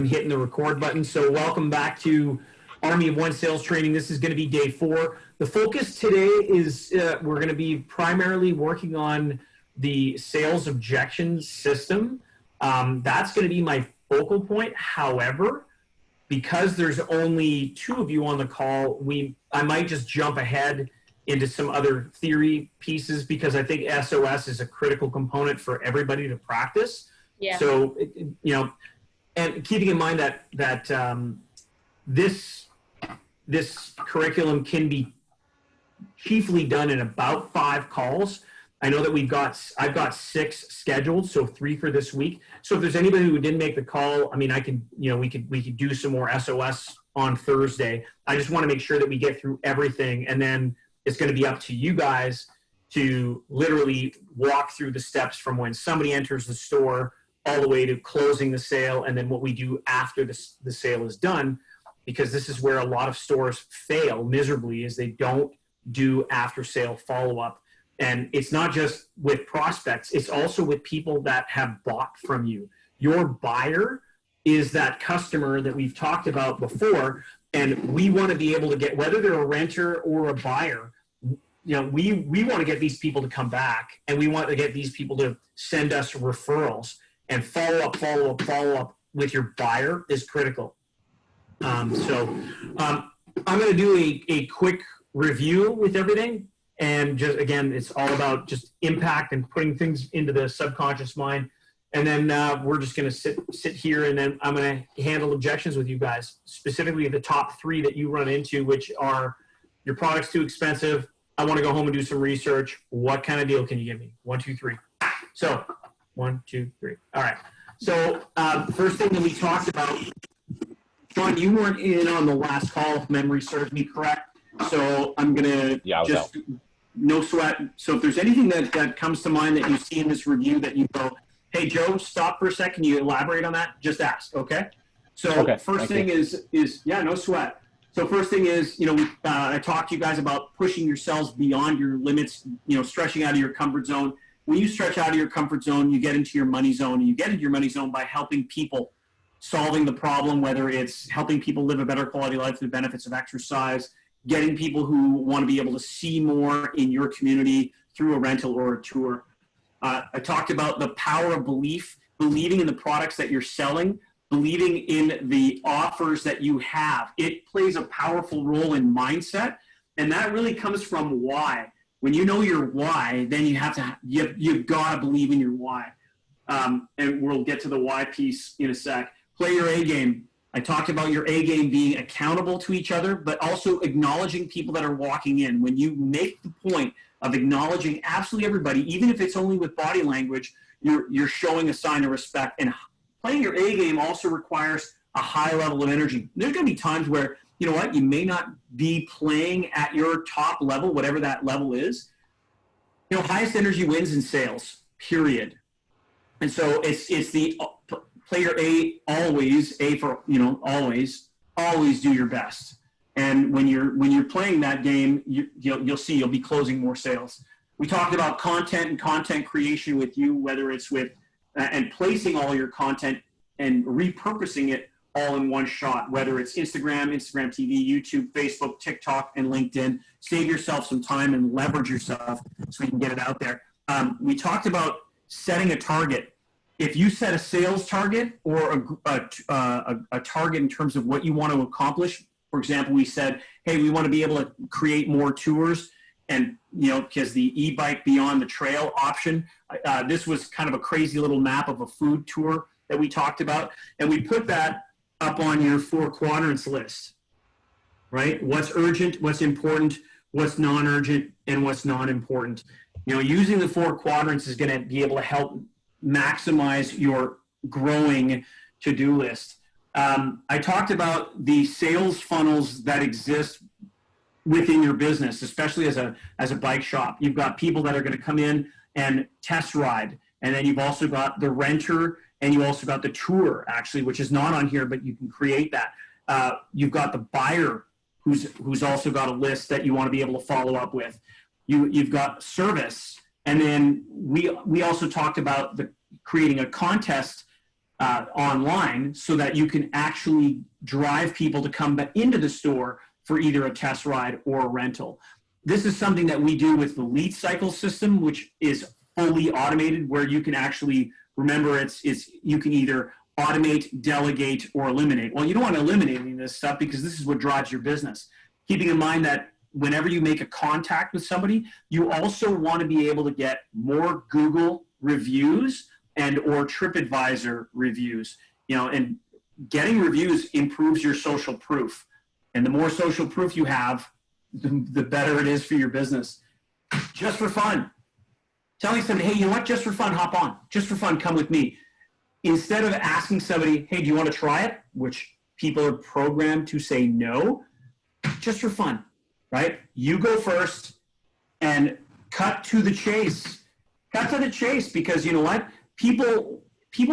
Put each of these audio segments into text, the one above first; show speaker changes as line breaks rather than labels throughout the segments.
I'm hitting the record button. So welcome back to Army of One Sales Training. This is going to be day 4. The focus today is we're going to be primarily working on the sales objection system. That's going to be my focal point. However, because there's only 2 of you on the call, I might just jump ahead into some other theory pieces because I think SOS is a critical component for everybody to practice.
Yeah.
So, and keeping in mind that this curriculum can be chiefly done in about 5 calls. I know that I've got 6 scheduled, so 3 for this week. So if there's anybody who didn't make the call, I mean, we could do some more SOS on Thursday. I just want to make sure that we get through everything, and then it's going to be up to you guys to literally walk through the steps from when somebody enters the store all the way to closing the sale, and then what we do after the sale is done, because this is where a lot of stores fail miserably, is they don't do after sale follow-up. And it's not just with prospects, it's also with people that have bought from you. Your buyer is that customer that we've talked about before, and we want to be able to get, whether they're a renter or a buyer, we want to get these people to come back, and we want to get these people to send us referrals. And follow up with your buyer is critical. I'm going to do a quick review with everything. And just, again, it's all about just impact and putting things into the subconscious mind. And then we're just going to sit here, and then I'm going to handle objections with you guys, specifically the top 3 that you run into, which are your product's too expensive. I want to go home and do some research. What kind of deal can you give me? 1, 2, 3. So 1, 2, 3. All right. So first thing that we talked about, Sean, you weren't in on the last call, if memory serves me correct. So I'm going to no sweat. So if there's anything that comes to mind that you see in this review that you go, hey, Joe, stop for a second. Can you elaborate on that? Just ask, okay? So first thing is no sweat. So first thing is, I talked to you guys about pushing yourselves beyond your limits, stretching out of your comfort zone. When you stretch out of your comfort zone, you get into your money zone, and you get into your money zone by helping people, solving the problem, whether it's helping people live a better quality life through the benefits of exercise, getting people who want to be able to see more in your community through a rental or a tour. I talked about the power of belief, believing in the products that you're selling, believing in the offers that you have. It plays a powerful role in mindset, and that really comes from why. When you know your why, then you've got to believe in your why. And we'll get to the why piece in a sec. Play your A game. I talked about your A game being accountable to each other, but also acknowledging people that are walking in. When you make the point of acknowledging absolutely everybody, even if it's only with body language, you're showing a sign of respect. And playing your A game also requires a high level of energy. There's going to be times where, you may not be playing at your top level, whatever that level is. Highest energy wins in sales, period. And so it's the player A always, A for, always do your best. And when you're playing that game, you'll see you'll be closing more sales. We talked about content and content creation with you, whether it's with and placing all your content and repurposing it all in one shot, whether it's Instagram TV, YouTube, Facebook, TikTok, and LinkedIn. Save yourself some time and leverage yourself so you can get it out there. We talked about setting a target. If you set a sales target or a target in terms of what you want to accomplish, for example, we said, hey, we want to be able to create more tours, and because the e-bike beyond the trail option, this was kind of a crazy little map of a food tour that we talked about, and we put that up on your 4 quadrants list, right? What's urgent, what's important, what's non-urgent, and what's non-important. Using the 4 quadrants is going to be able to help maximize your growing to-do list. I talked about the sales funnels that exist within your business, especially as a bike shop. You've got people that are going to come in and test ride, and then you've also got the renter, and you also got the tour, actually, which is not on here, but you can create that. You've got the buyer who's also got a list that you want to be able to follow up with. You've got service, and then we also talked about creating a contest online so that you can actually drive people to come back into the store for either a test ride or a rental. This is something that we do with the lead cycle system, which is fully automated, where you can actually, remember, you can either automate, delegate, or eliminate. Well, you don't want to eliminate any of this stuff because this is what drives your business. Keeping in mind that whenever you make a contact with somebody, you also want to be able to get more Google reviews and or TripAdvisor reviews. And getting reviews improves your social proof. And the more social proof you have, the better it is for your business. Just for fun. Telling somebody, hey, you know what, just for fun, hop on. Just for fun, come with me. Instead of asking somebody, hey, do you want to try it? Which people are programmed to say no. Just for fun, right? You go first and cut to the chase. Cut to the chase, because you know what? People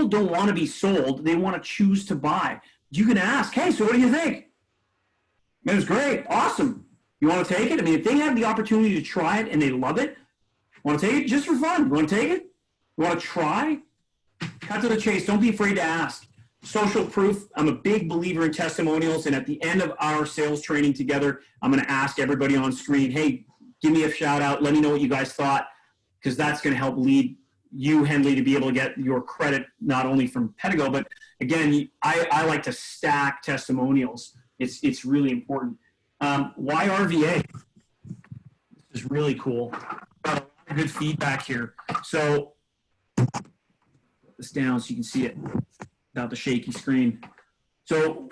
don't want to be sold. They want to choose to buy. You can ask, hey, so what do you think? It was great. Awesome. You want to take it? I mean, if they have the opportunity to try it and they love it, want to take it just for fun? You want to take it? You want to try? Cut to the chase. Don't be afraid to ask. Social proof. I'm a big believer in testimonials. And at the end of our sales training together, I'm going to ask everybody on screen, hey, give me a shout out. Let me know what you guys thought, because that's going to help lead you, Henley, to be able to get your credit not only from Pedigo, but again, I like to stack testimonials. It's really important. Why RVA? This is really cool. Got a lot of good feedback here. So put this down so you can see it without the shaky screen. So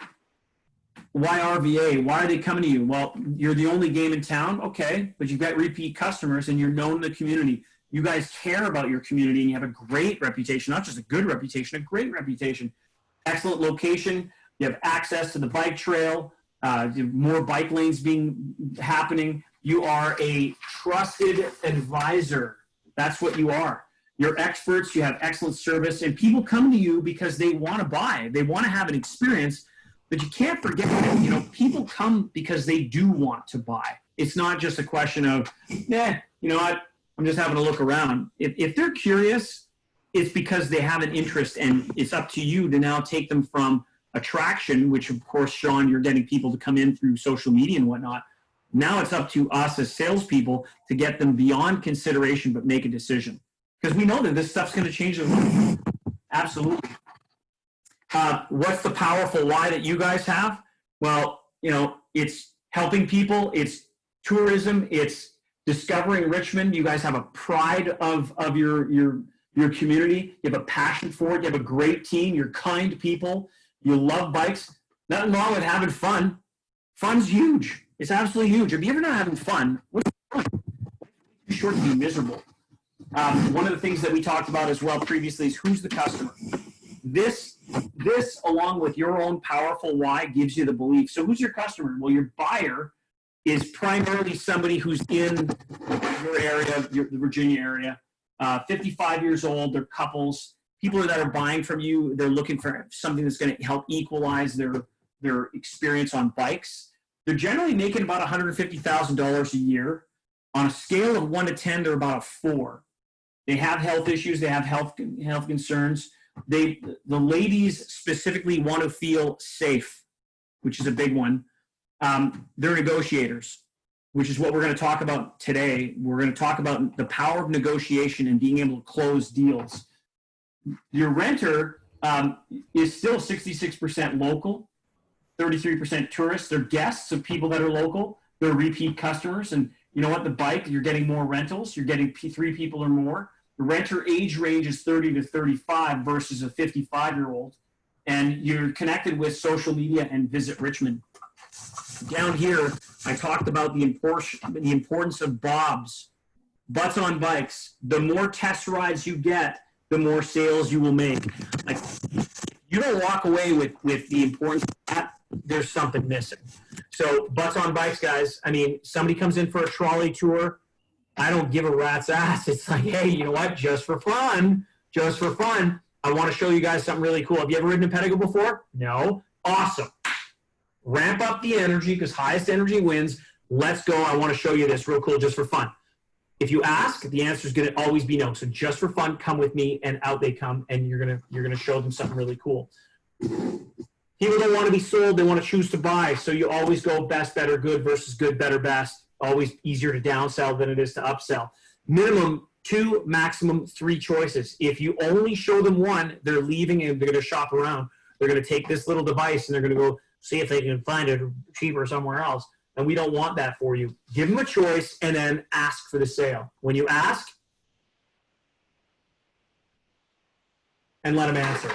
why RVA? Why are they coming to you? Well, you're the only game in town, okay, but you've got repeat customers and you're known in the community. You guys care about your community and you have a great reputation, not just a good reputation, a great reputation. Excellent location. You have access to the bike trail, more bike lanes happening. You are a trusted advisor. That's what you are. You're experts. You have excellent service, and people come to you because they want to buy. They want to have an experience, but you can't forget that, people come because they do want to buy. It's not just a question of, you know what, I'm just having a look around. If they're curious, it's because they have an interest, and it's up to you to now take them from attraction, which of course, Sean, you're getting people to come in through social media and whatnot. Now it's up to us as salespeople to get them beyond consideration, but make a decision. Because we know that this stuff's going to change their life. Absolutely. What's the powerful why that you guys have? Well, it's helping people. It's tourism. It's discovering Richmond. You guys have a pride of your community. You have a passion for it. You have a great team. You're kind people. You love bikes. Nothing wrong with having fun. Fun's huge. It's absolutely huge. If you're not having fun, what's the point? It's too short to be miserable. One of the things that we talked about as well previously is who's the customer. This, along with your own powerful why, gives you the belief. So who's your customer? Well, your buyer is primarily somebody who's in your area, the Virginia area, 55 years old. They're couples. People that are buying from you, they're looking for something that's going to help equalize their experience on bikes. They're generally making about $150,000 a year. On a scale of 1 to 10, they're about a 4. They have health issues. They have health concerns. The ladies specifically want to feel safe, which is a big one. They're negotiators, which is what we're going to talk about today. We're going to talk about the power of negotiation and being able to close deals. Your renter is still 66% local, 33% tourists. They're guests of people that are local. They're repeat customers. And you know what? The bike, you're getting more rentals. You're getting 3 people or more. The renter age range is 30 to 35 versus a 55-year-old. And you're connected with social media and Visit Richmond. Down here, I talked about the importance of bobs, butts on bikes. The more test rides you get, the more sales you will make. Like, you don't walk away with the importance of that, there's something missing. So butts on bikes, guys. I mean, somebody comes in for a trolley tour. I don't give a rat's ass. It's like, hey, you know what? Just for fun, I want to show you guys something really cool. Have you ever ridden a Pedigo before? No? Awesome. Ramp up the energy because highest energy wins. Let's go. I want to show you this real cool just for fun. If you ask, the answer is going to always be no. So just for fun, come with me, and out they come, and you're gonna show them something really cool. People don't want to be sold; they want to choose to buy. So you always go best, better, good versus good, better, best. Always easier to downsell than it is to upsell. Minimum 2, maximum 3 choices. If you only show them one, they're leaving and they're going to shop around. They're going to take this little device and they're going to go see if they can find it cheaper somewhere else. And we don't want that for you. Give them a choice and then ask for the sale. When you ask, and let them answer.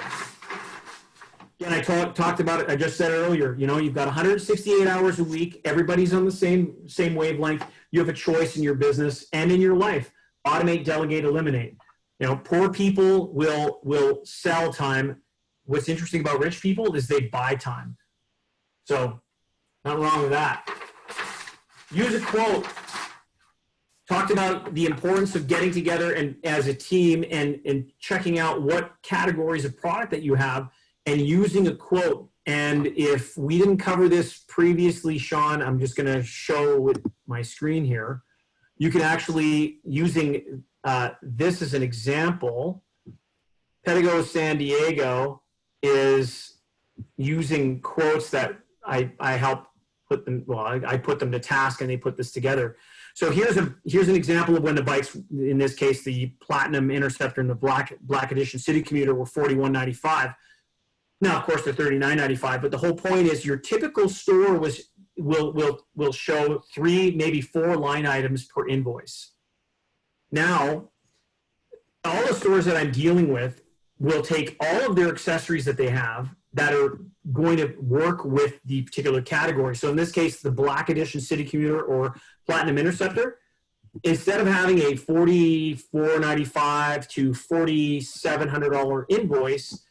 Again, I talked about it. I just said it earlier. You know, you've got 168 hours a week. Everybody's on the same wavelength. You have a choice in your business and in your life. Automate, delegate, eliminate. You know, poor people will sell time. What's interesting about rich people is they buy time. So, nothing wrong with that. Use a quote. Talked about the importance of getting together and as a team and checking out what categories of product that you have and using a quote. And if we didn't cover this previously, Sean, I'm just going to show with my screen here. You can actually, using this as an example, Pedigo San Diego is using quotes that I help put them, well, I put them to task and they put this together. So here's an example of when the bikes, in this case, the Platinum Interceptor and the Black Edition City Commuter were $41.95. Now, of course, they're $39.95, but the whole point is your typical store will show 3, maybe 4 line items per invoice. Now, all the stores that I'm dealing with will take all of their accessories that they have that are going to work with the particular category. So in this case, the Black Edition City Commuter or Platinum Interceptor, instead of having a $44.95 to $4,700 invoice,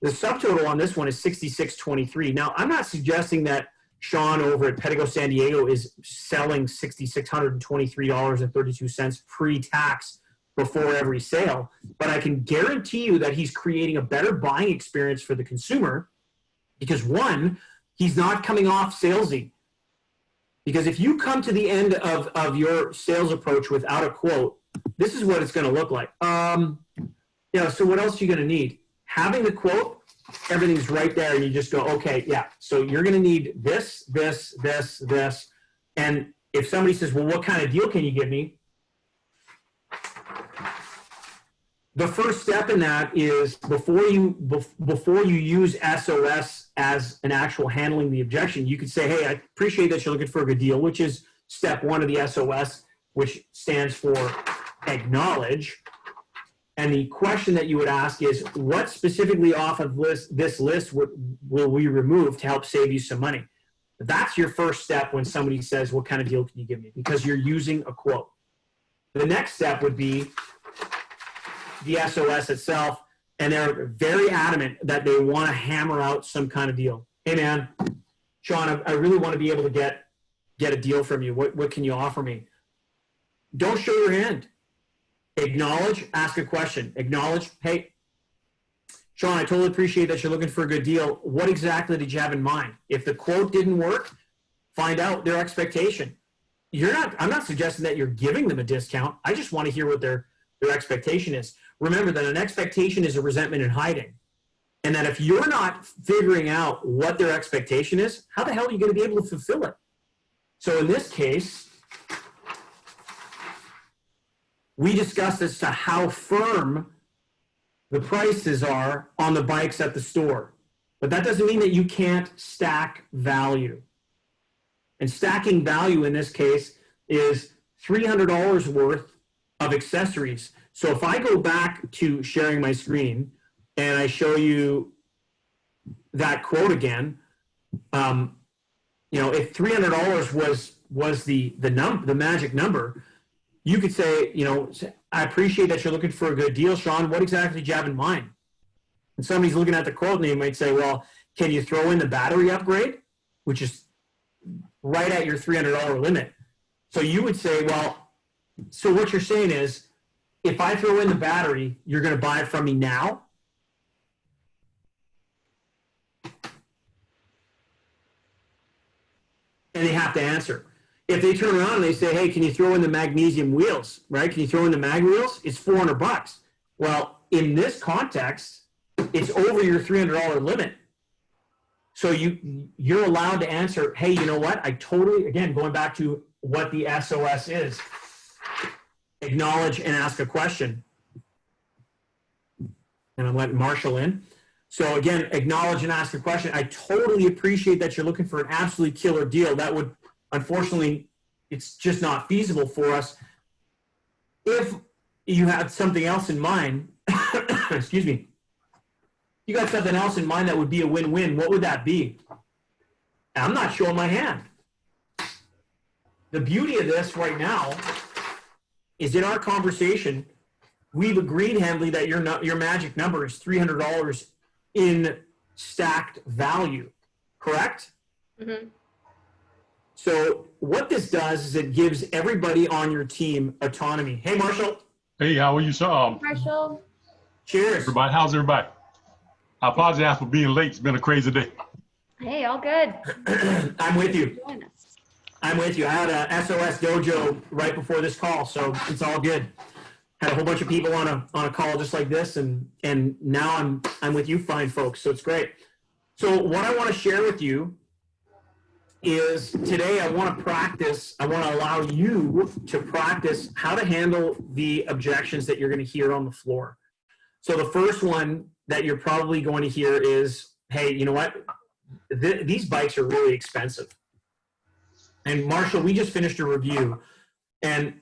the subtotal on this one is $66.23. Now, I'm not suggesting that Sean over at Pedigo San Diego is selling $6,623.32 pre-tax before every sale, but I can guarantee you that he's creating a better buying experience for the consumer because, one, he's not coming off salesy. Because if you come to the end of your sales approach without a quote, this is what it's going to look like. So what else are you going to need? Having the quote, everything's right there, and you just go, okay, yeah, so you're going to need this, this, this, this. And if somebody says, well, what kind of deal can you give me? The first step in that is before you use SOS as an actual handling the objection, you could say, hey, I appreciate that you're looking for a good deal, which is step 1 of the SOS, which stands for acknowledge. And the question that you would ask is, what specifically off of this list will we remove to help save you some money? That's your first step when somebody says, what kind of deal can you give me? Because you're using a quote. The next step would be the SOS itself, and they're very adamant that they want to hammer out some kind of deal. Hey, man, Sean, I really want to be able to get a deal from you. What can you offer me? Don't show your hand. Acknowledge, ask a question. Acknowledge, hey, Sean, I totally appreciate that you're looking for a good deal. What exactly did you have in mind? If the quote didn't work, find out their expectation. I'm not suggesting that you're giving them a discount. I just want to hear what their expectation is. Remember that an expectation is a resentment in hiding. And that if you're not figuring out what their expectation is, how the hell are you going to be able to fulfill it? So in this case, we discussed as to how firm the prices are on the bikes at the store. But that doesn't mean that you can't stack value. And stacking value in this case is $300 worth of accessories. So if I go back to sharing my screen and I show you that quote again, if $300 was the magic number, you could say, I appreciate that you're looking for a good deal, Sean. What exactly did you have in mind? And somebody's looking at the quote and they might say, well, can you throw in the battery upgrade, which is right at your $300 limit? So you would say, well, so what you're saying is, if I throw in the battery, you're going to buy it from me now? And they have to answer. If they turn around and they say, hey, can you throw in the magnesium wheels, right? Can you throw in the mag wheels? It's $400. Well, in this context, it's over your $300 limit. So you're allowed to answer, hey, you know what? I totally, again, going back to what the SOS is, acknowledge and ask a question. And I'm letting Marshall in. So again, acknowledge and ask a question. I totally appreciate that you're looking for an absolutely killer deal. That would, unfortunately, it's just not feasible for us. If you had something else in mind, excuse me, you got something else in mind that would be a win-win, what would that be? I'm not showing my hand. The beauty of this right now is in our conversation, we've agreed, Handley, that your magic number is $300 in stacked value, correct? Mm-hmm. So what this does is it gives everybody on your team autonomy. Hey, Marshall.
Hey, how are you, sir?
Marshall.
Cheers.
Everybody, how's everybody? I apologize for being late. It's been a crazy day.
Hey, all good.
I'm with you. I'm with you. I had a SOS dojo right before this call, so it's all good. Had a whole bunch of people on a call just like this, and now I'm with you fine folks, so it's great. So what I want to share with you is today I want to practice, I want to allow you to practice how to handle the objections that you're going to hear on the floor. So the first one that you're probably going to hear is, hey, you know what? These bikes are really expensive. And Marshall, we just finished a review, and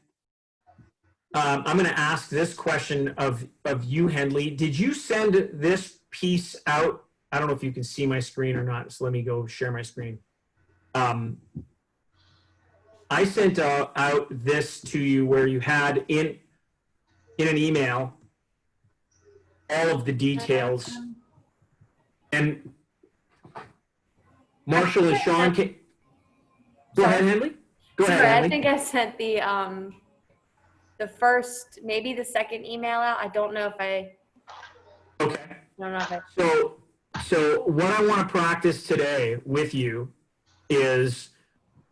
I'm going to ask this question of you, Henley. Did you send this piece out? I don't know if you can see my screen or not, so let me go share my screen. I sent out this to you where you had in an email all of the details. And Marshall and Sean can... Go ahead, Henley. Go ahead, Henley.
I think I sent the first, maybe the second email out. I don't know if I...
Okay.
I don't know if I...
So what I want to practice today with you is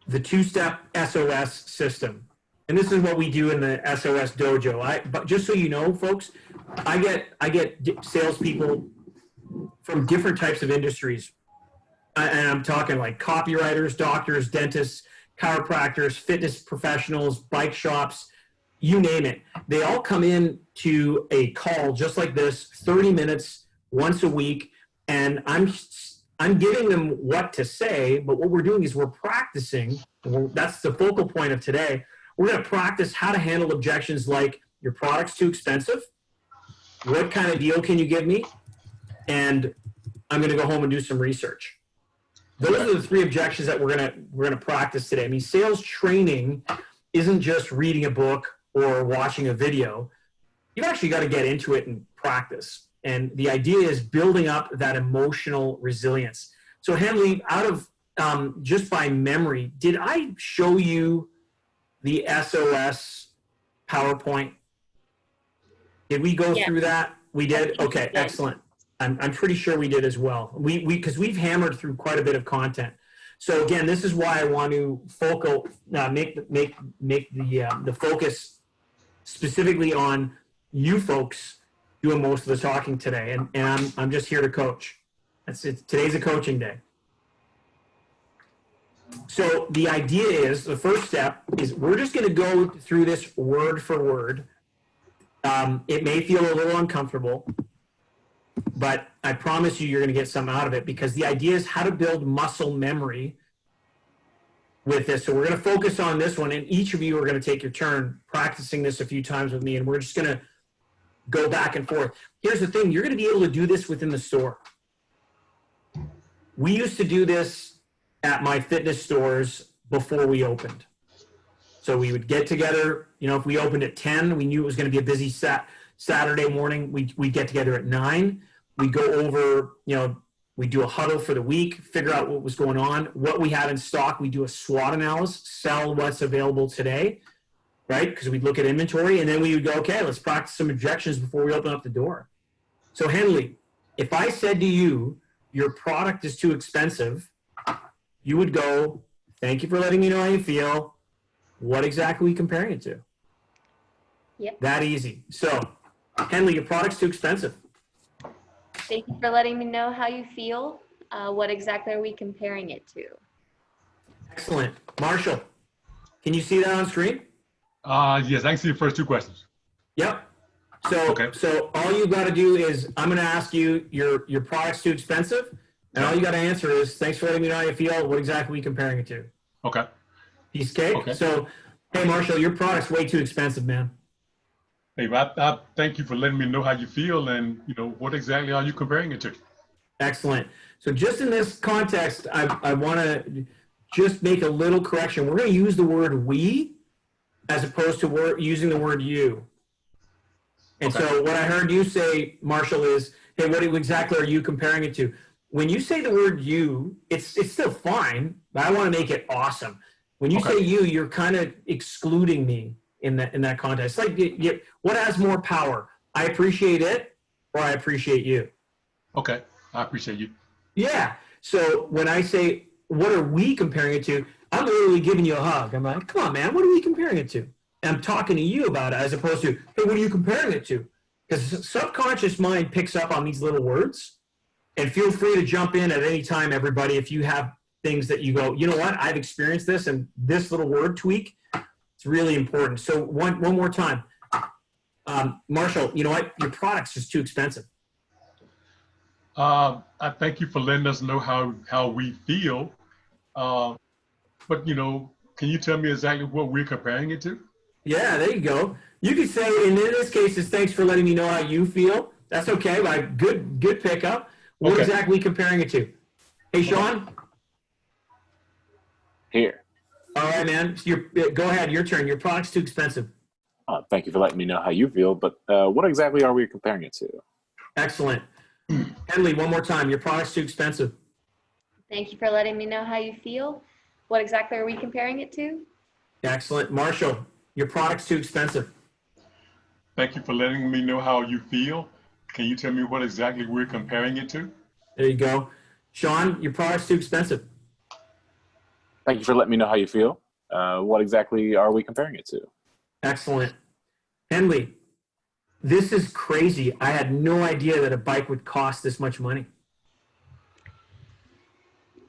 the two-step SOS system. And this is what we do in the SOS dojo. But just so you know, folks, I get salespeople from different types of industries. And I'm talking like copywriters, doctors, dentists, chiropractors, fitness professionals, bike shops, you name it. They all come in to a call just like this, 30 minutes once a week, and I'm giving them what to say, but what we're doing is we're practicing. That's the focal point of today. We're going to practice how to handle objections like, your product's too expensive, what kind of deal can you give me, and I'm going to go home and do some research. Those are the three objections that we're gonna practice today. I mean, sales training isn't just reading a book or watching a video. You've actually got to get into it and practice. And the idea is building up that emotional resilience. So Henley, out of just by memory, did I show you the SOS PowerPoint? Did we go through that? We did? Okay, excellent. I'm pretty sure we did as well. Because we've hammered through quite a bit of content. So again, this is why I want to make the focus specifically on you folks doing most of the talking today, and I'm just here to coach. Today's a coaching day. So the idea is, the first step is we're just going to go through this word for word. It may feel a little uncomfortable, but I promise you're going to get some out of it, because the idea is how to build muscle memory with this. So we're going to focus on this one, and each of you are going to take your turn practicing this a few times with me, and we're just going to go back and forth. Here's the thing. You're going to be able to do this within the store. We used to do this at my fitness stores before we opened. So we would get together, you know, if we opened at 10, we knew it was going to be a busy Saturday morning. We'd get together at 9. We'd go over, you know, we'd do a huddle for the week, figure out what was going on, what we had in stock. We do a SWOT analysis, sell what's available today, right? Because we'd look at inventory, and then we would go, okay, let's practice some objections before we open up the door. So Henley, if I said to you, your product is too expensive, you would go, thank you for letting me know how you feel. What exactly are we comparing it to?
Yep.
That easy. So, Henley, your product's too expensive.
Thank you for letting me know how you feel. What exactly are we comparing it to?
Excellent. Marshall, can you see that on screen?
Yes, I can see the first two questions.
Yep. So,
Okay.
so all you got to do is I'm going to ask you your product's too expensive, and all you got to answer is thanks for letting me know how you feel. What exactly are we comparing it to?
Okay.
Piece of cake.
Okay.
So, hey Marshall, your product's way too expensive, man.
Hey, I thank you for letting me know how you feel, and what exactly are you comparing it to?
Excellent. So just in this context, I want to just make a little correction. We're going to use the word we as opposed to using the word you. And
Okay.
so what I heard you say, Marshall, is, hey, what exactly are you comparing it to? When you say the word you, it's still fine, but I want to make it awesome. When you say you, you're kind of excluding me in that context. Like, what has more power? I appreciate it, or I appreciate you.
Okay. I appreciate you.
Yeah. So when I say, what are we comparing it to? I'm literally giving you a hug. I'm like, come on, man, what are we comparing it to? And I'm talking to you about it as opposed to, hey, what are you comparing it to? Because subconscious mind picks up on these little words. And feel free to jump in at any time, everybody, if you have things that you go, you know what, I've experienced this, and this little word tweak, it's really important. So one more time. Marshall, you know what? Your product's just too expensive.
I thank you for letting us know how we feel. But can you tell me exactly what we're comparing it to?
Yeah, there you go. You could say, in this case, is thanks for letting me know how you feel. That's okay. Like good pickup. What exactly are we comparing it to? Hey, Sean.
Here.
All right, man. Go ahead. Your turn. Your product's too expensive.
Thank you for letting me know how you feel, but what exactly are we comparing it to?
Excellent. Henley, one more time. Your product's too expensive.
Thank you for letting me know how you feel. What exactly are we comparing it to?
Excellent. Marshall, your product's too expensive.
Thank you for letting me know how you feel. Can you tell me what exactly we're comparing it to?
There you go. Sean, your product's too expensive.
Thank you for letting me know how you feel. What exactly are we comparing it to?
Excellent. Henley, this is crazy. I had no idea that a bike would cost this much money.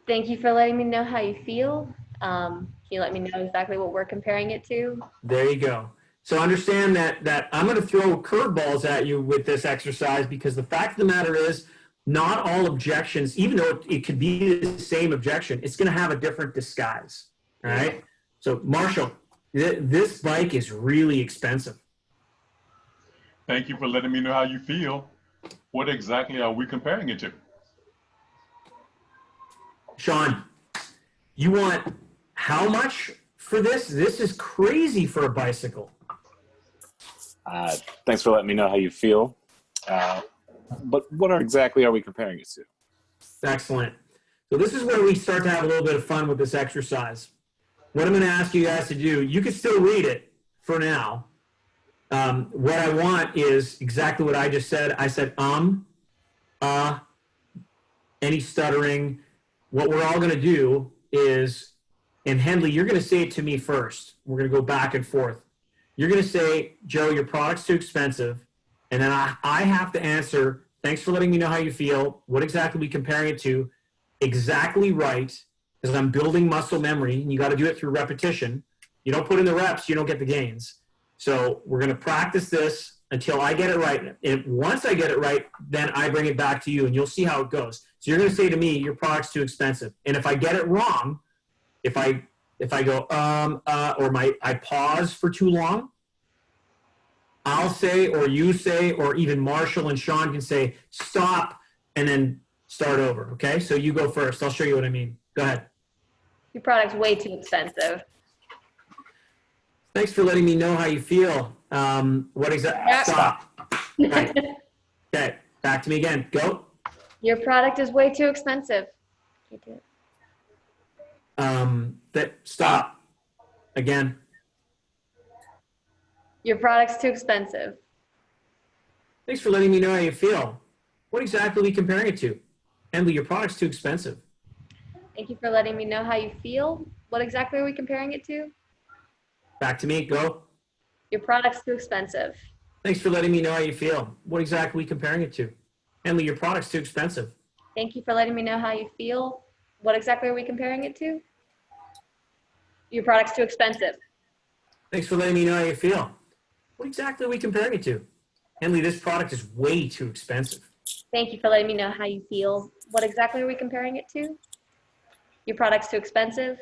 Thank you for letting me know how you feel. Can you let me know exactly what we're comparing it to?
There you go. So understand that I'm going to throw curveballs at you with this exercise, because the fact of the matter is, not all objections, even though it could be the same objection, it's going to have a different disguise. All right. So Marshall, this bike is really expensive.
Thank you for letting me know how you feel. What exactly are we comparing it to?
Sean, you want how much for this? This is crazy for a bicycle.
Thanks for letting me know how you feel. But what exactly are we comparing it to?
Excellent. So this is where we start to have a little bit of fun with this exercise. What I'm going to ask you guys to do, you can still read it for now. What I want is exactly what I just said. I said, any stuttering. What we're all going to do is, and Henley, you're going to say it to me first. We're going to go back and forth. You're going to say, Joe, your product's too expensive. And then I have to answer, thanks for letting me know how you feel. What exactly are we comparing it to? Exactly right, because I'm building muscle memory, and you got to do it through repetition. You don't put in the reps, you don't get the gains. So we're going to practice this until I get it right. And once I get it right, then I bring it back to you, and you'll see how it goes. So you're going to say to me, your product's too expensive. And if I get it wrong, if I go, or I pause for too long, I'll say, or you say, or even Marshall and Sean can say, stop, and then start over, okay? So you go first. I'll show you what I mean. Go ahead.
Your product's way too expensive.
Thanks for letting me know how you feel. What exactly?
Yeah.
Stop. Right. Okay, back to me again. Go.
Your product is way too expensive. You do it.
Stop. Again.
Your product's too expensive.
Thanks for letting me know how you feel. What exactly are we comparing it to? Henley, your product's too expensive.
Thank you for letting me know how you feel. What exactly are we comparing it to?
Back to me, go.
Your product's too expensive.
Thanks for letting me know how you feel. What exactly are we comparing it to? Henley, your product's too expensive.
Thank you for letting me know how you feel. What exactly are we comparing it to? Your product's too expensive.
Thanks for letting me know how you feel. What exactly are we comparing it to? Henley, this product is way too expensive.
Thank you for letting me know how you feel. What exactly are we comparing it to? Your product's too expensive.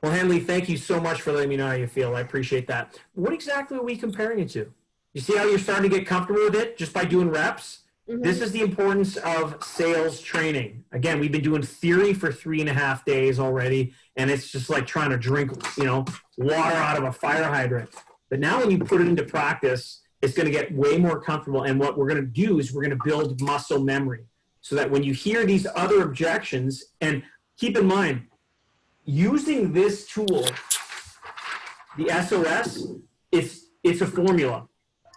Well, Henley, thank you so much for letting me know how you feel. I appreciate that. What exactly are we comparing it to? You see how you're starting to get comfortable with it just by doing reps? This is the importance of sales training. Again, we've been doing theory for 3.5 days already, and it's just like trying to drink, water out of a fire hydrant. But now when you put it into practice, it's going to get way more comfortable. And what we're going to do is we're going to build muscle memory so that when you hear these other objections, and keep in mind, using this tool, the SOS, it's a formula.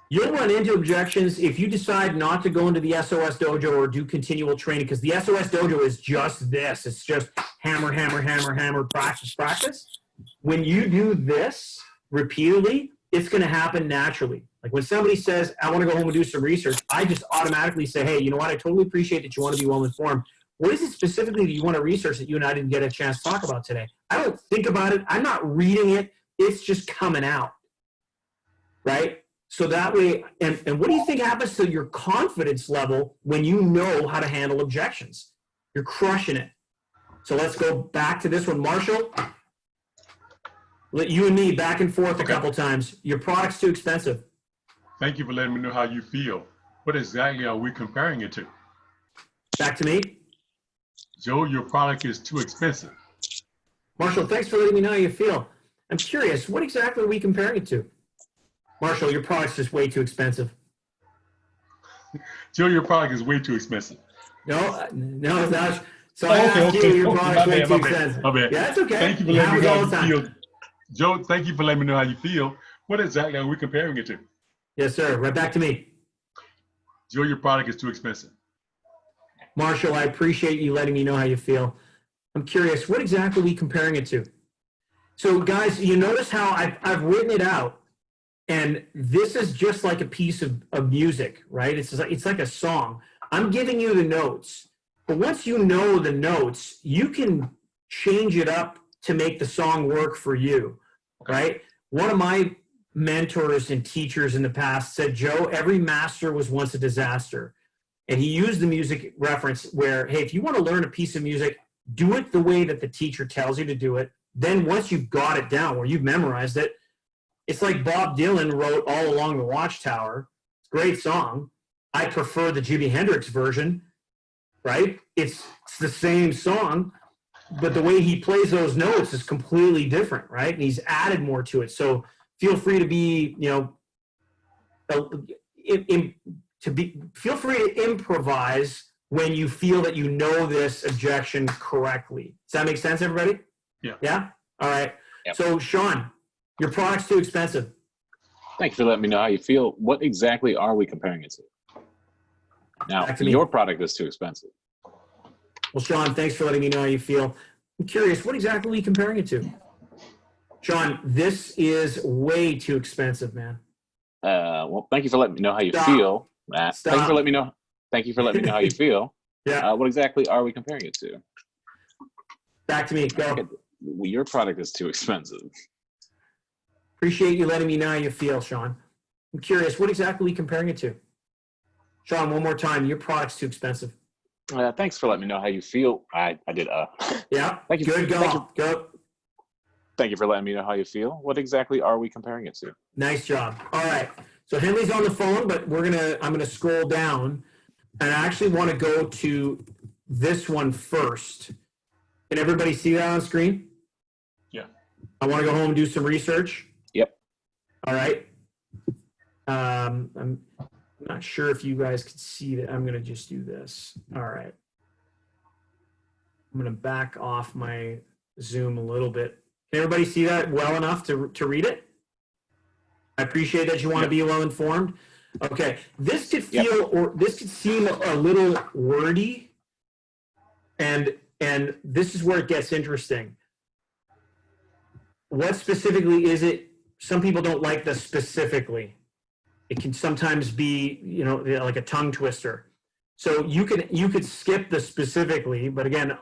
You'll run into objections if you decide not to go into the SOS dojo or do continual training, because the SOS dojo is just this. It's just hammer, hammer, hammer, hammer, practice, practice. When you do this repeatedly, it's going to happen naturally. Like when somebody says, I want to go home and do some research, I just automatically say, hey, you know what? I totally appreciate that you want to be well informed. What is it specifically that you want to research that you and I didn't get a chance to talk about today? I don't think about it. I'm not reading it. It's just coming out, right? So that way, and what do you think happens to your confidence level when you know how to handle objections? You're crushing it. So let's go back to this one. Marshall, let you and me back and forth a couple times. Your product's too expensive.
Thank you for letting me know how you feel. What exactly are we comparing it to?
Back to me.
Joe, your product is too expensive.
Marshall, thanks for letting me know how you feel. I'm curious, what exactly are we comparing it to? Marshall, your product's just way too expensive.
Joe, your product is way too expensive.
No, it's not. So I asked you, your product's way too expensive.
Yeah,
that's okay.
Thank you for letting me know
all the
how you
time.
feel. Joe, thank you for letting me know how you feel. What exactly are we comparing it to?
Yes, sir. Right back to me.
Joe, your product is too expensive.
Marshall, I appreciate you letting me know how you feel. I'm curious, what exactly are we comparing it to? So guys, you notice how I've written it out, and this is just like a piece of music, right? It's like a song. I'm giving you the notes, but once you know the notes, you can change it up to make the song work for you, right? One of my mentors and teachers in the past said, Joe, every master was once a disaster. And he used the music reference where, hey, if you want to learn a piece of music, do it the way that the teacher tells you to do it. Then once you've got it down, where you've memorized it, it's like Bob Dylan wrote All Along the Watchtower. It's a great song. I prefer the Jimi Hendrix version, right? It's the same song, but the way he plays those notes is completely different, right? And he's added more to it. So feel free to be, feel free to improvise when you feel that you know this objection correctly. Does that make sense, everybody?
Yeah.
Yeah? All right.
Yep.
So, Sean, your product's too expensive.
Thank you for letting me know how you feel. What exactly are we comparing it to? Now,
Back to me.
your product is too expensive.
Well, Sean, thanks for letting me know how you feel. I'm curious, what exactly are we comparing it to? Sean, this is way too expensive, man.
Well, thank you for letting me know how you
Stop.
feel, Matt.
Stop.
Thank you for letting me know how you feel.
Yeah.
What exactly are we comparing it to?
Back to me. Go.
Your product is too expensive.
Appreciate you letting me know how you feel, Sean. I'm curious, what exactly are we comparing it to? Sean, one more time. Your product's too expensive.
Thanks for letting me know how you feel. I did.
Yeah.
Thank you.
Good. Go.
Thank you for letting me know how you feel. What exactly are we comparing it to?
Nice job. All right. So Henley's on the phone, but I'm gonna scroll down, and I actually want to go to this one first. Can everybody see that on screen?
Yeah.
I want to go home and do some research.
Yep.
All right. I'm not sure if you guys can see that. I'm gonna just do this. All right. I'm gonna back off my Zoom a little bit. Can everybody see that well enough to read it? I appreciate that you want to be well informed. Okay, this could feel or this could seem a little wordy, and this is where it gets interesting. what specifically is it? Some people don't like the specifically. It can sometimes be, like a tongue twister. So you could skip the specifically, but again,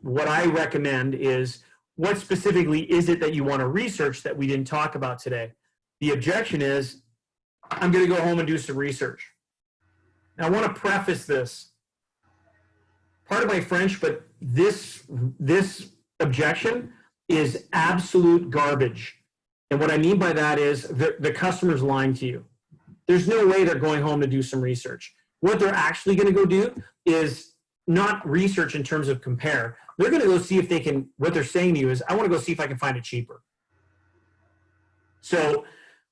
what I recommend is, what specifically is it that you want to research that we didn't talk about today? The objection is, I'm going to go home and do some research. Now, I want to preface this. Pardon my French, but this objection is absolute garbage. And what I mean by that is the customer's lying to you. There's no way they're going home to do some research. What they're actually going to go do is not research in terms of compare. They're going to go see if they can, what they're saying to you is, I want to go see if I can find it cheaper. So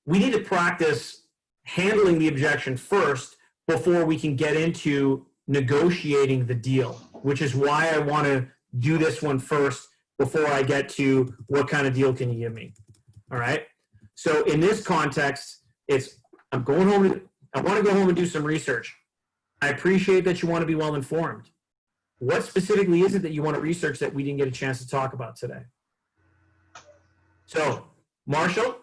we need to practice handling the objection first before we can get into negotiating the deal, which is why I want to do this one first before I get to what kind of deal can you give me. All right. So in this context, it's, I want to go home and do some research. I appreciate that you want to be well informed. What specifically is it that you want to research that we didn't get a chance to talk about today? So, Marshall,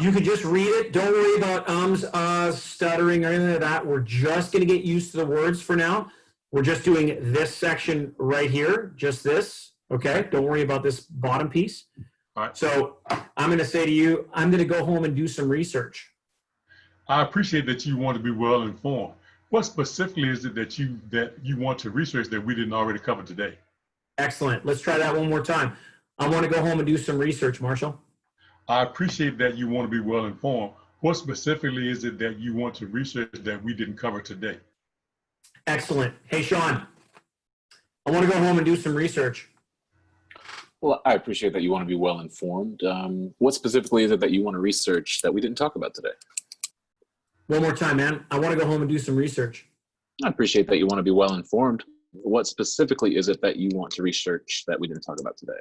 you could just read it. Don't worry about ums, ahs, stuttering, or anything like that. We're just going to get used to the words for now. We're just doing this section right here, just this. Okay? Don't worry about this bottom piece.
All right.
So, I'm going to say to you, I'm going to go home and do some research.
I appreciate that you want to be well informed. What specifically is it that you want to research that we didn't already cover today?
Excellent. Let's try that one more time. I want to go home and do some research, Marshall.
I appreciate that you want to be well informed. What specifically is it that you want to research that we didn't cover today?
Excellent. Hey, Sean, I want to go home and do some research.
Well, I appreciate that you want to be well informed. What specifically is it that you want to research that we didn't talk about today?
One more time, man. I want to go home and do some research.
I appreciate that you want to be well informed. What specifically is it that you want to research that we didn't talk about today?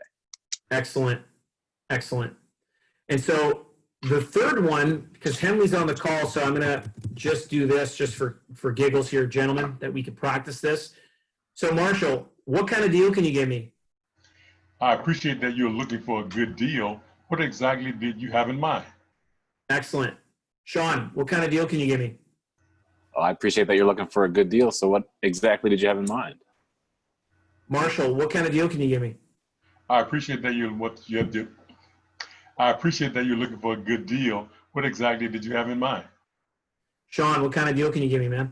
Excellent. Excellent. And so the third one, because Henley's on the call, so I'm going to just do this just for giggles here, gentlemen, that we could practice this. So Marshall, what kind of deal can you give me?
I appreciate that you're looking for a good deal. What exactly did you have in mind?
Excellent. Sean, what kind of deal can you give me?
Well, I appreciate that you're looking for a good deal. So what exactly did you have in mind?
Marshall, what kind of deal can you give me?
I appreciate that you're looking for a good deal. What exactly did you have in mind?
Sean, what kind of deal can you give me, man?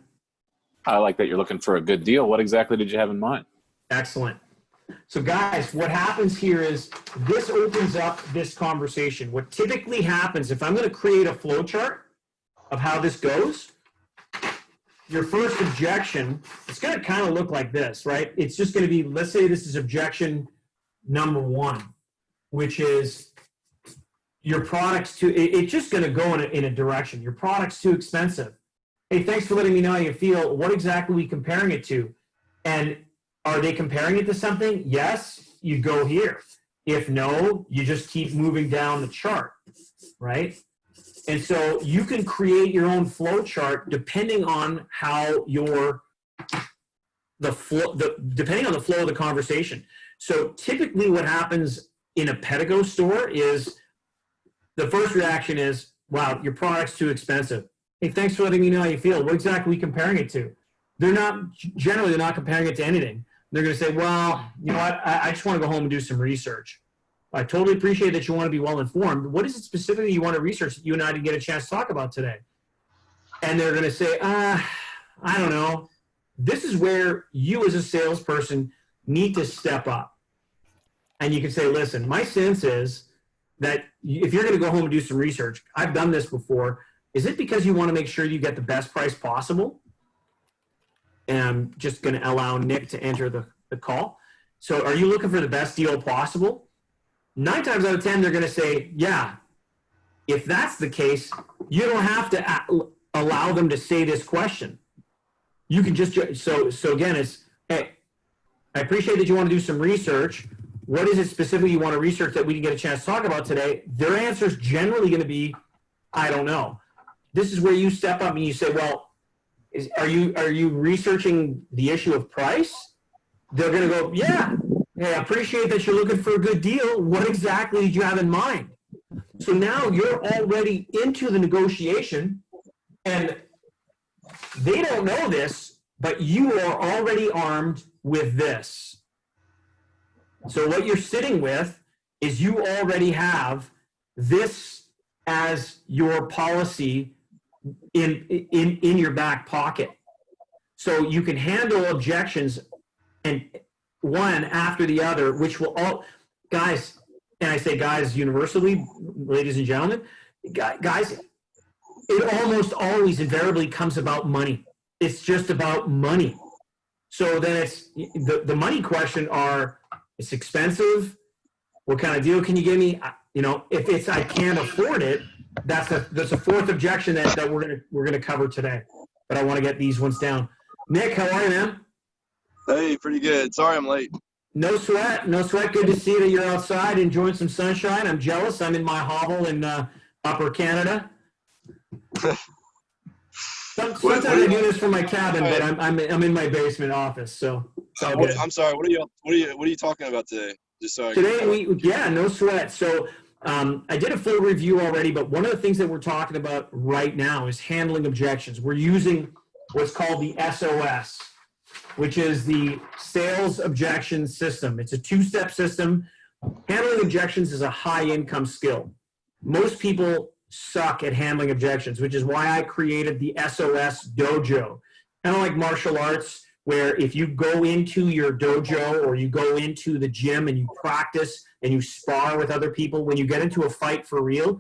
I like that you're looking for a good deal. What exactly did you have in mind?
Excellent. So guys, what happens here is this opens up this conversation. What typically happens, if I'm going to create a flow chart of how this goes, your first objection, it's going to kind of look like this, right? It's just going to be, let's say this is objection number one, which is your product's too, it's just going to go in a direction. Your product's too expensive. Hey, thanks for letting me know how you feel. What exactly are we comparing it to? And are they comparing it to something? Yes, you go here. If no, you just keep moving down the chart, right? And so you can create your own flow chart depending on how depending on the flow of the conversation. So typically what happens in a Pedigo store is the first reaction is, wow, your product's too expensive. Hey, thanks for letting me know how you feel. What exactly are we comparing it to? They're not comparing it to anything. They're going to say, well, you know what? I just want to go home and do some research. I totally appreciate that you want to be well informed. What is it specifically you want to research that you and I didn't get a chance to talk about today? And they're going to say, I don't know. This is where you as a salesperson need to step up. And you can say, listen, my sense is that if you're going to go home and do some research, I've done this before. Is it because you want to make sure you get the best price possible? And I'm just going to allow Nick to enter the call. So are you looking for the best deal possible? 9 times out of 10, they're going to say, yeah. If that's the case, you don't have to allow them to say this question. You can just, so again, it's, hey, I appreciate that you want to do some research. What is it specifically you want to research that we didn't get a chance to talk about today? Their answer is generally going to be, I don't know. This is where you step up and you say, well, are you researching the issue of price? They're going to go, yeah. Hey, I appreciate that you're looking for a good deal. What exactly did you have in mind? So now you're already into the negotiation, and they don't know this, but you are already armed with this. So what you're sitting with is you already have this as your policy in your back pocket. So you can handle objections and one after the other, which will all, guys, and I say guys universally, ladies and gentlemen, guys, it almost always invariably comes about money. It's just about money. So then it's the money question are, it's expensive. What kind of deal can you give me? You know, if it's I can't afford it, that's a fourth objection that we're gonna cover today. But I want to get these ones down. Nick, how are you, man?
Hey, pretty good. Sorry I'm late.
No sweat, no sweat. Good to see that you're outside enjoying some sunshine. I'm jealous. I'm in my hovel in Upper Canada. Sometimes I do this from my cabin, but I'm in my basement office, so it's all good.
I'm sorry. What are you talking about today? Just so
Today no sweat. So I did a full review already, but one of the things that we're talking about right now is handling objections. We're using what's called the SOS, which is the Sales Objection System. It's a two-step system. Handling objections is a high-income skill. Most people suck at handling objections, which is why I created the SOS Dojo. Kind of like martial arts, where if you go into your dojo or you go into the gym and you practice and you spar with other people, when you get into a fight for real,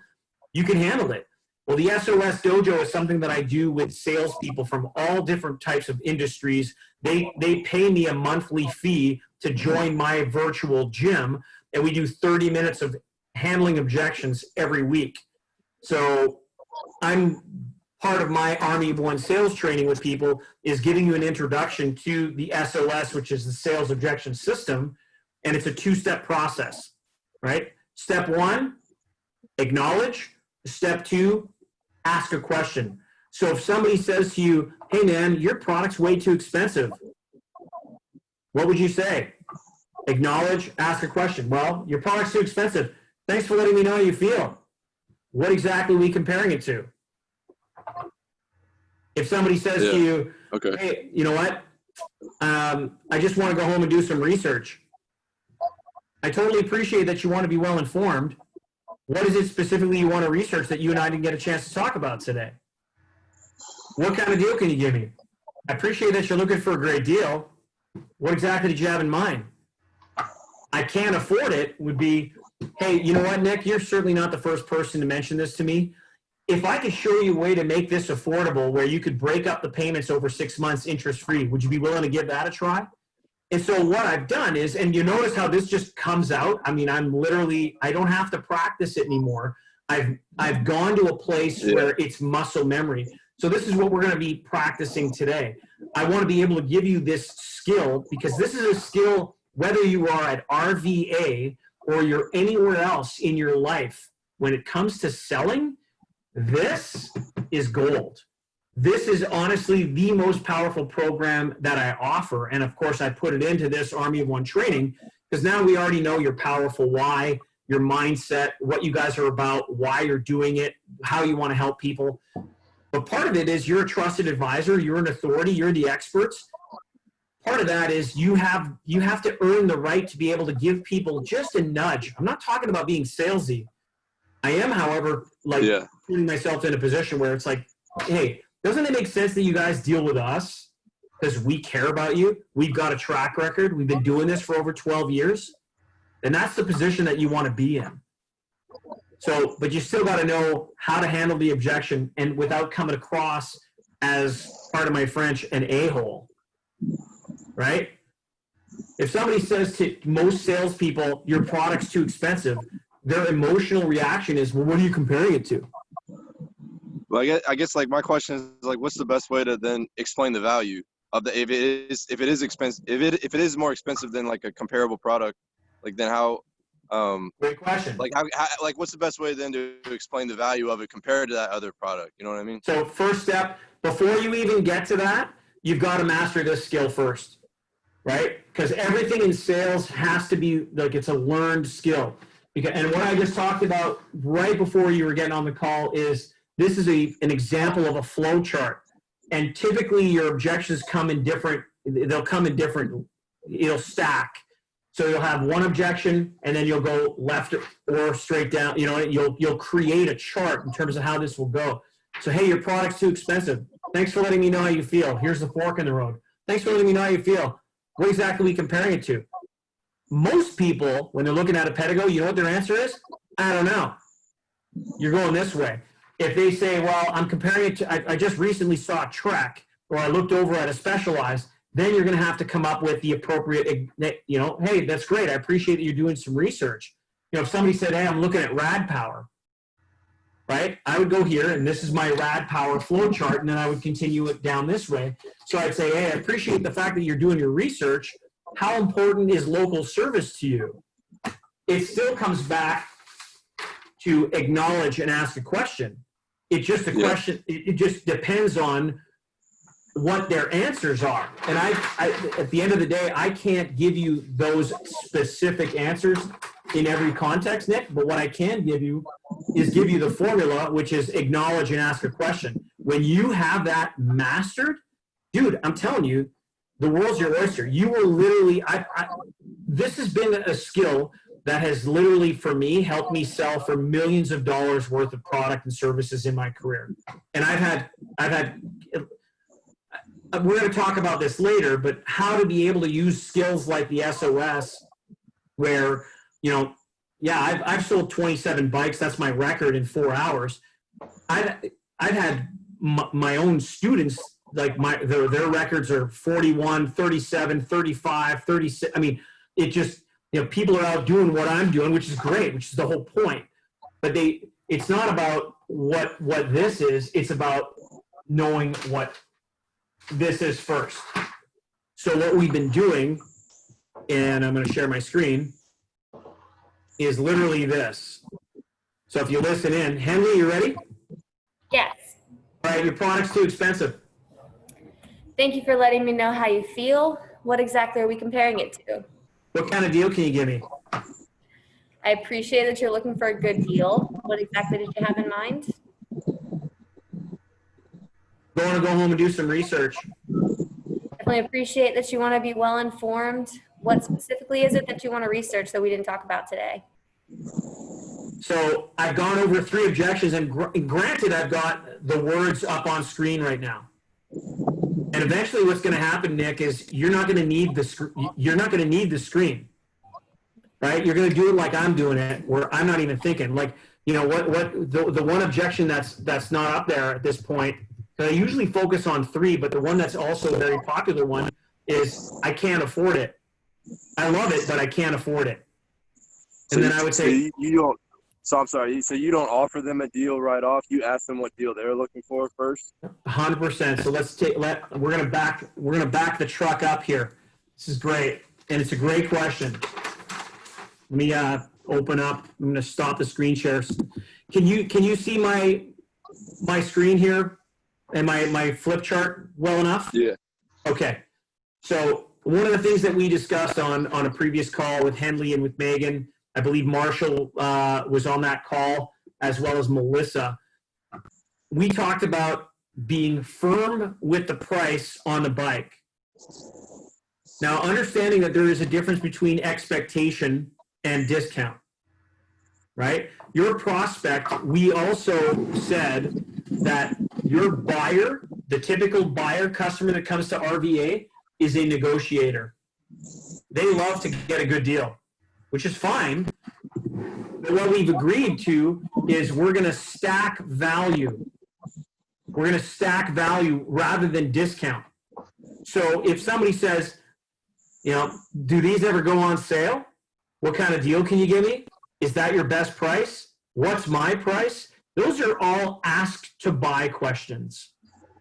you can handle it. Well, the SOS Dojo is something that I do with salespeople from all different types of industries. They pay me a monthly fee to join my virtual gym, and we do 30 minutes of handling objections every week. So I'm part of my Army of One sales training with people is giving you an introduction to the SOS, which is the Sales Objection System, and it's a two-step process, right? Step one, acknowledge. Step two, ask a question. So if somebody says to you, hey man, your product's way too expensive, what would you say? Acknowledge, ask a question. Well, your product's too expensive. Thanks for letting me know how you feel. What exactly are we comparing it to? If somebody says to you,
okay,
hey, you know what? I just want to go home and do some research. I totally appreciate that you want to be well informed. What is it specifically you want to research that you and I didn't get a chance to talk about today? What kind of deal can you give me? I appreciate that you're looking for a great deal. What exactly did you have in mind? I can't afford it would be, hey, you know what, Nick, you're certainly not the first person to mention this to me. If I could show you a way to make this affordable where you could break up the payments over 6 months interest-free, would you be willing to give that a try? And so what I've done is, and you notice how this just comes out. I mean, I don't have to practice it anymore. I've gone to a place where it's muscle memory. So this is what we're going to be practicing today. I want to be able to give you this skill because this is a skill, whether you are at RVA or you're anywhere else in your life, when it comes to selling, this is gold. This is honestly the most powerful program that I offer. And of course, I put it into this Army of One training because now we already know your powerful why, your mindset, what you guys are about, why you're doing it, how you want to help people. But part of it is you're a trusted advisor, you're an authority, you're the experts. Part of that is you have to earn the right to be able to give people just a nudge. I'm not talking about being salesy. I am, however, putting myself in a position where it's like, hey, doesn't it make sense that you guys deal with us because we care about you? We've got a track record. We've been doing this for over 12 years. And that's the position that you want to be in. So, but you still got to know how to handle the objection and without coming across as, pardon my French, an a-hole, right? If somebody says to most salespeople, your product's too expensive, their emotional reaction is, well, what are you comparing it to?
Well, I guess like my question is like, what's the best way to then explain the value of the if it is expensive if it is more expensive than like a comparable product, like then how?
Great question.
Like how like what's the best way then to explain the value of it compared to that other product? You know what I mean?
So first step, before you even get to that, you've got to master this skill first. right? Because everything in sales has to be like it's a learned skill. And what I just talked about right before you were getting on the call is this is an example of a flow chart. And typically your objections come in different, they'll come in different, it'll stack. So you'll have one objection and then you'll go left or straight down, you know, you'll create a chart in terms of how this will go. So, hey, your product's too expensive. Thanks for letting me know how you feel. Here's the fork in the road. Thanks for letting me know how you feel. What exactly are we comparing it to? Most people, when they're looking at a pedigo, you know what their answer is? I don't know. You're going this way. If they say, well, I'm comparing it to, I just recently saw a Trek, or I looked over at a Specialized, then you're going to have to come up with the appropriate, you know, hey, that's great. I appreciate that you're doing some research. You know, if somebody said, hey, I'm looking at rad power, right? I would go here, and this is my rad power flow chart, and then I would continue it down this way. So I'd say, hey, I appreciate the fact that you're doing your research. How important is local service to you? It still comes back to acknowledge and ask a question. It's just a question. It just depends on what their answers are. And I, at the end of the day, I can't give you those specific answers in every context, Nick, but what I can give you is give you the formula, which is acknowledge and ask a question. When you have that mastered, dude, I'm telling you, the world's your oyster. You will literally, this has been a skill that has literally, for me, helped me sell for millions of dollars worth of product and services in my career. And I've had, we're going to talk about this later, but how to be able to use skills like the SOS where, you know, yeah, I've sold 27 bikes. That's my record in 4 hours. I've had my own students, like their records are 41, 37, 35, 36. I mean, it just, you know, people are out doing what I'm doing, which is great, which is the whole point. But it's not about what this is. It's about knowing what this is first. So what we've been doing, and I'm going to share my screen, is literally this. So if you listen in, Henley, you ready?
Yes.
All right, your product's too expensive.
Thank you for letting me know how you feel. What exactly are we comparing it to?
What kind of deal can you give me?
I appreciate that you're looking for a good deal. What exactly did you have in mind?
Go on and go home and do some research.
Definitely appreciate that you want to be well informed. What specifically is it that you want to research that we didn't talk about today?
So I've gone over 3 objections, and granted, I've got the words up on screen right now. And eventually, what's going to happen, Nick, is you're not going to need the screen, right? You're going to do it like I'm doing it, where I'm not even thinking. Like, you know, the one objection that's not up there at this point. I usually focus on 3, but the one that's also a very popular one is I can't afford it. I love it, but I can't afford it. And then I would say,
you don't. So I'm sorry. So you don't offer them a deal right off. You ask them what deal they're looking for first.
100%. So let's we're gonna back the truck up here. This is great, and it's a great question. Let me open up. I'm gonna stop the screen share. Can you see my screen here and my flip chart well enough?
Yeah.
Okay. So one of the things that we discussed on a previous call with Henley and with Megan, I believe Marshall was on that call, as well as Melissa. We talked about being firm with the price on the bike. Now, understanding that there is a difference between expectation and discount, right? Your prospect, we also said that your buyer, the typical buyer customer that comes to RVA, is a negotiator. They love to get a good deal, which is fine. But what we've agreed to is we're going to stack value. We're going to stack value rather than discount. So if somebody says, you know, do these ever go on sale? What kind of deal can you give me? Is that your best price? What's my price? Those are all asked to buy questions.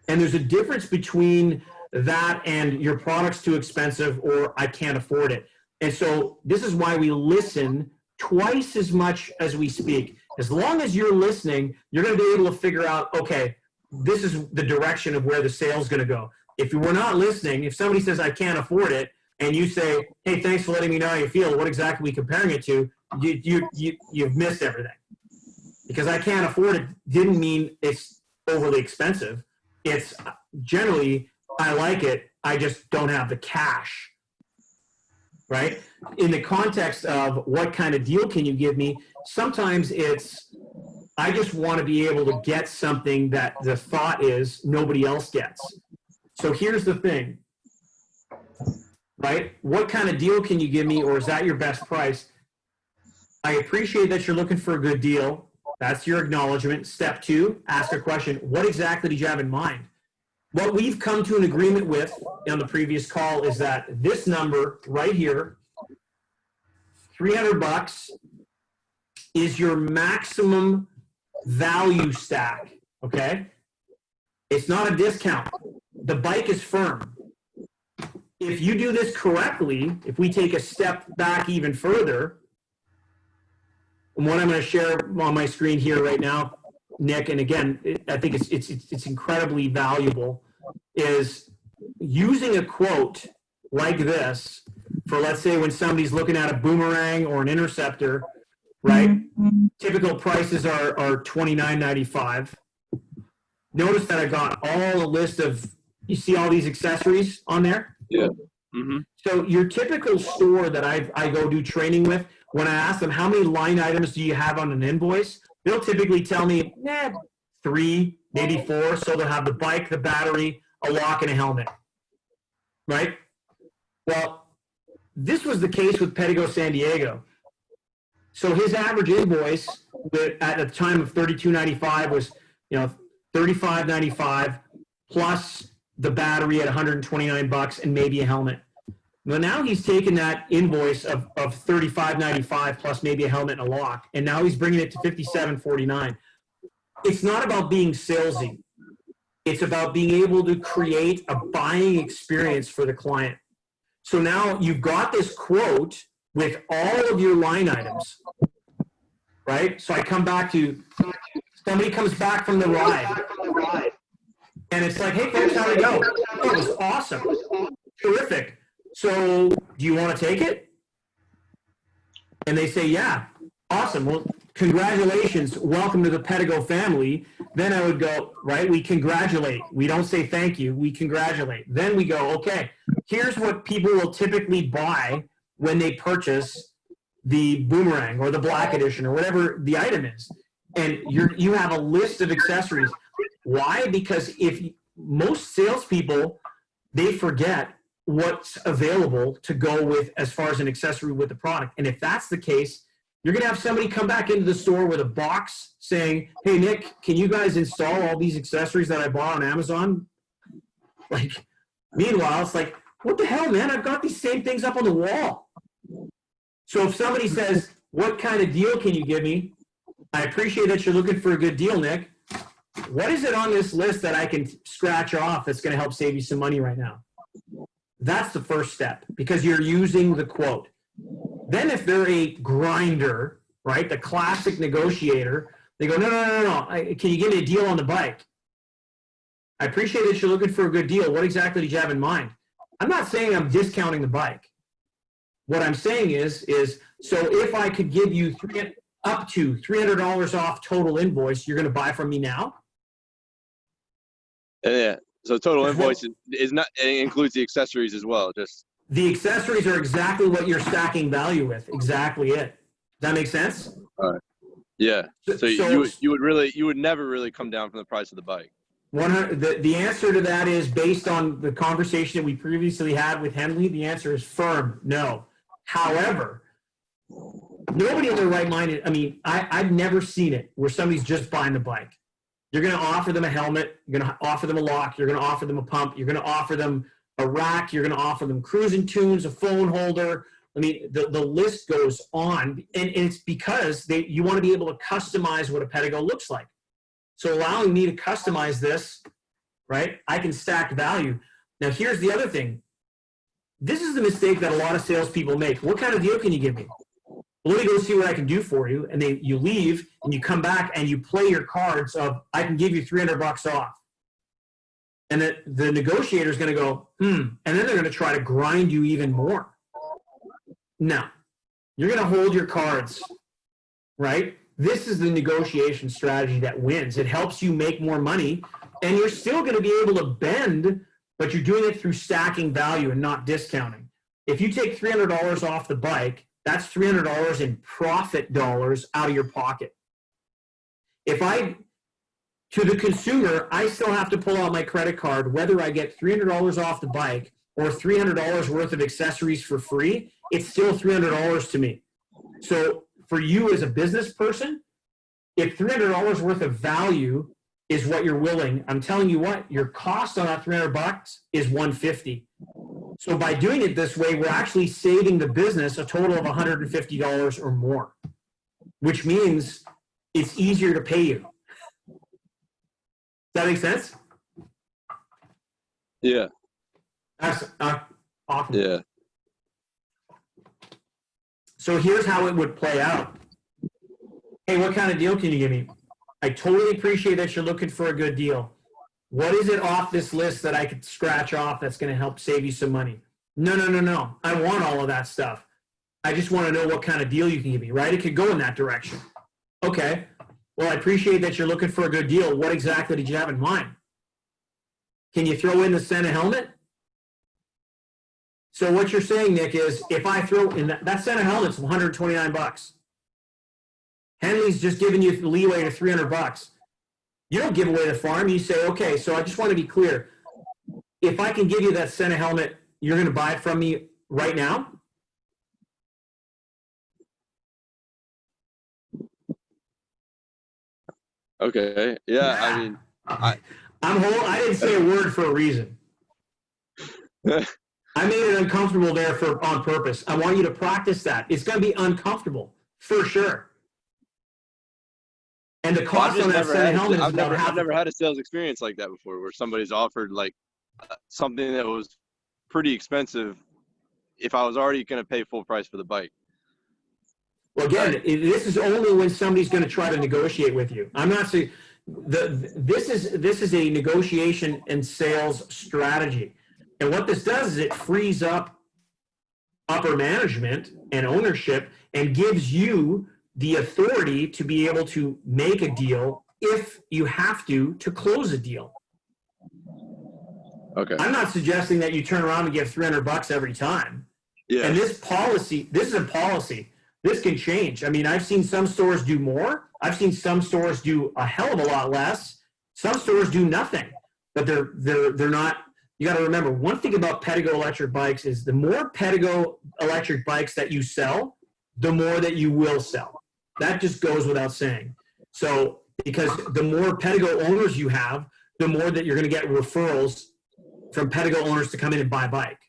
And there's a difference between that and your product's too expensive or I can't afford it. And so this is why we listen twice as much as we speak. As long as you're listening, you're going to be able to figure out, okay, this is the direction of where the sale is going to go. If we're not listening, if somebody says I can't afford it, and you say, hey, thanks for letting me know how you feel, what exactly are we comparing it to, you've missed everything. Because I can't afford it didn't mean it's overly expensive. It's generally, I like it, I just don't have the cash, right? In the context of what kind of deal can you give me, sometimes it's, I just want to be able to get something that the thought is nobody else gets. So here's the thing, right? What kind of deal can you give me, or is that your best price? I appreciate that you're looking for a good deal. That's your acknowledgement. Step 2, ask a question. What exactly did you have in mind? What we've come to an agreement with on the previous call is that this number right here, $300, is your maximum value stack, okay? It's not a discount. The bike is firm. If you do this correctly, if we take a step back even further, and what I'm going to share on my screen here right now, Nick, and again, I think it's incredibly valuable, is using a quote like this for, let's say, when somebody's looking at a boomerang or an interceptor, right? Typical prices are $29.95. Notice that I got all a list of, you see all these accessories on there?
Yeah. Mm-hmm.
So your typical store that I go do training with, when I ask them how many line items do you have on an invoice, they'll typically tell me, 3, maybe 4. So they'll have the bike, the battery, a lock, and a helmet, right? Well, this was the case with Pedigo San Diego. So his average invoice at the time of $32.95 was, $35.95 plus the battery at $129 and maybe a helmet. Well, now he's taken that invoice of $35.95 plus maybe a helmet and a lock, and now he's bringing it to $57.49. It's not about being salesy. It's about being able to create a buying experience for the client. So now you've got this quote with all of your line items, right? So I come back to, somebody comes back from the ride, and it's like, hey, folks, how'd it go? Oh, it was awesome. Terrific. So do you want to take it? And they say, yeah. Awesome. Well, congratulations. Welcome to the Pedigo family. Then I would go, right, we congratulate. We don't say thank you. We congratulate. Then we go, okay, here's what people will typically buy when they purchase the boomerang or the black edition or whatever the item is. And you have a list of accessories. Why? Because if most salespeople, they forget what's available to go with as far as an accessory with the product. And if that's the case, you're going to have somebody come back into the store with a box saying, hey, Nick, can you guys install all these accessories that I bought on Amazon? Like, meanwhile, it's like, what the hell, man? I've got these same things up on the wall. So if somebody says, what kind of deal can you give me? I appreciate that you're looking for a good deal, Nick. What is it on this list that I can scratch off that's going to help save you some money right now? That's the first step, because you're using the quote. Then if they're a grinder, right, the classic negotiator, they go, no. Can you give me a deal on the bike? I appreciate that you're looking for a good deal. What exactly did you have in mind? I'm not saying I'm discounting the bike. What I'm saying is so if I could give you up to $300 off total invoice, you're going to buy from me now?
Yeah. So total invoice is not, it includes the accessories as well. Just
the accessories are exactly what you're stacking value with. Exactly it. Does that make sense?
all right. Yeah. So you would never really come down from the price of the bike.
The answer to that is, based on the conversation that we previously had with Henley, the answer is firm no. However, nobody in their right mind, I've never seen it where somebody's just buying the bike. You're going to offer them a helmet. You're going to offer them a lock. You're going to offer them a pump. You're going to offer them a rack. You're going to offer them cruising tunes, a phone holder. The list goes on. And it's because you want to be able to customize what a Pedigo looks like. So allowing me to customize this, right, I can stack value. Now, here's the other thing. This is the mistake that a lot of salespeople make. What kind of deal can you give me? Well, let me go see what I can do for you. And then you leave and you come back and you play your cards of, I can give you $300 off. And the negotiator is going to go, and then they're going to try to grind you even more. No, you're going to hold your cards, right? This is the negotiation strategy that wins. It helps you make more money, and you're still going to be able to bend, but you're doing it through stacking value and not discounting. If you take $300 off the bike, that's $300 in profit dollars out of your pocket. To the consumer, I still have to pull out my credit card, whether I get $300 off the bike or $300 worth of accessories for free, it's still $300 to me. So for you as a business person, if $300 worth of value is what you're willing, I'm telling you what, your cost on that $300 is $150. So by doing it this way, we're actually saving the business a total of $150 or more, which means it's easier to pay you. Does that make sense?
Yeah.
That's awesome.
Yeah.
So here's how it would play out. Hey, what kind of deal can you give me? I totally appreciate that you're looking for a good deal. What is it off this list that I could scratch off that's going to help save you some money? No. I want all of that stuff. I just want to know what kind of deal you can give me, right? It could go in that direction. Okay. Well, I appreciate that you're looking for a good deal. What exactly did you have in mind? Can you throw in the Senna helmet? So what you're saying, Nick, is if I throw in that Senna helmet's $129. Henley's just giving you the leeway to $300. You don't give away the farm. You say, okay, so I just want to be clear. If I can give you that Senna helmet, you're going to buy it from me right now?
Okay. Yeah. I mean,
I didn't say a word for a reason. I made it uncomfortable there on purpose. I want you to practice that. It's going to be uncomfortable for sure. And the cost on that Senna helmet is about half.
I've never had a sales experience like that before, where somebody's offered like something that was pretty expensive if I was already going to pay full price for the bike.
Well, again, this is only when somebody's going to try to negotiate with you. I'm not saying this is a negotiation and sales strategy. And what this does is it frees up upper management and ownership and gives you the authority to be able to make a deal if you have to close a deal.
Okay.
I'm not suggesting that you turn around and give $300 every time.
Yeah.
And this is a policy. This can change. I mean, I've seen some stores do more. I've seen some stores do a hell of a lot less. Some stores do nothing. But they're not. You got to remember, one thing about Pedigo electric bikes is the more Pedigo electric bikes that you sell, the more that you will sell. That just goes without saying. So, because the more Pedigo owners you have, the more that you're going to get referrals from Pedigo owners to come in and buy a bike.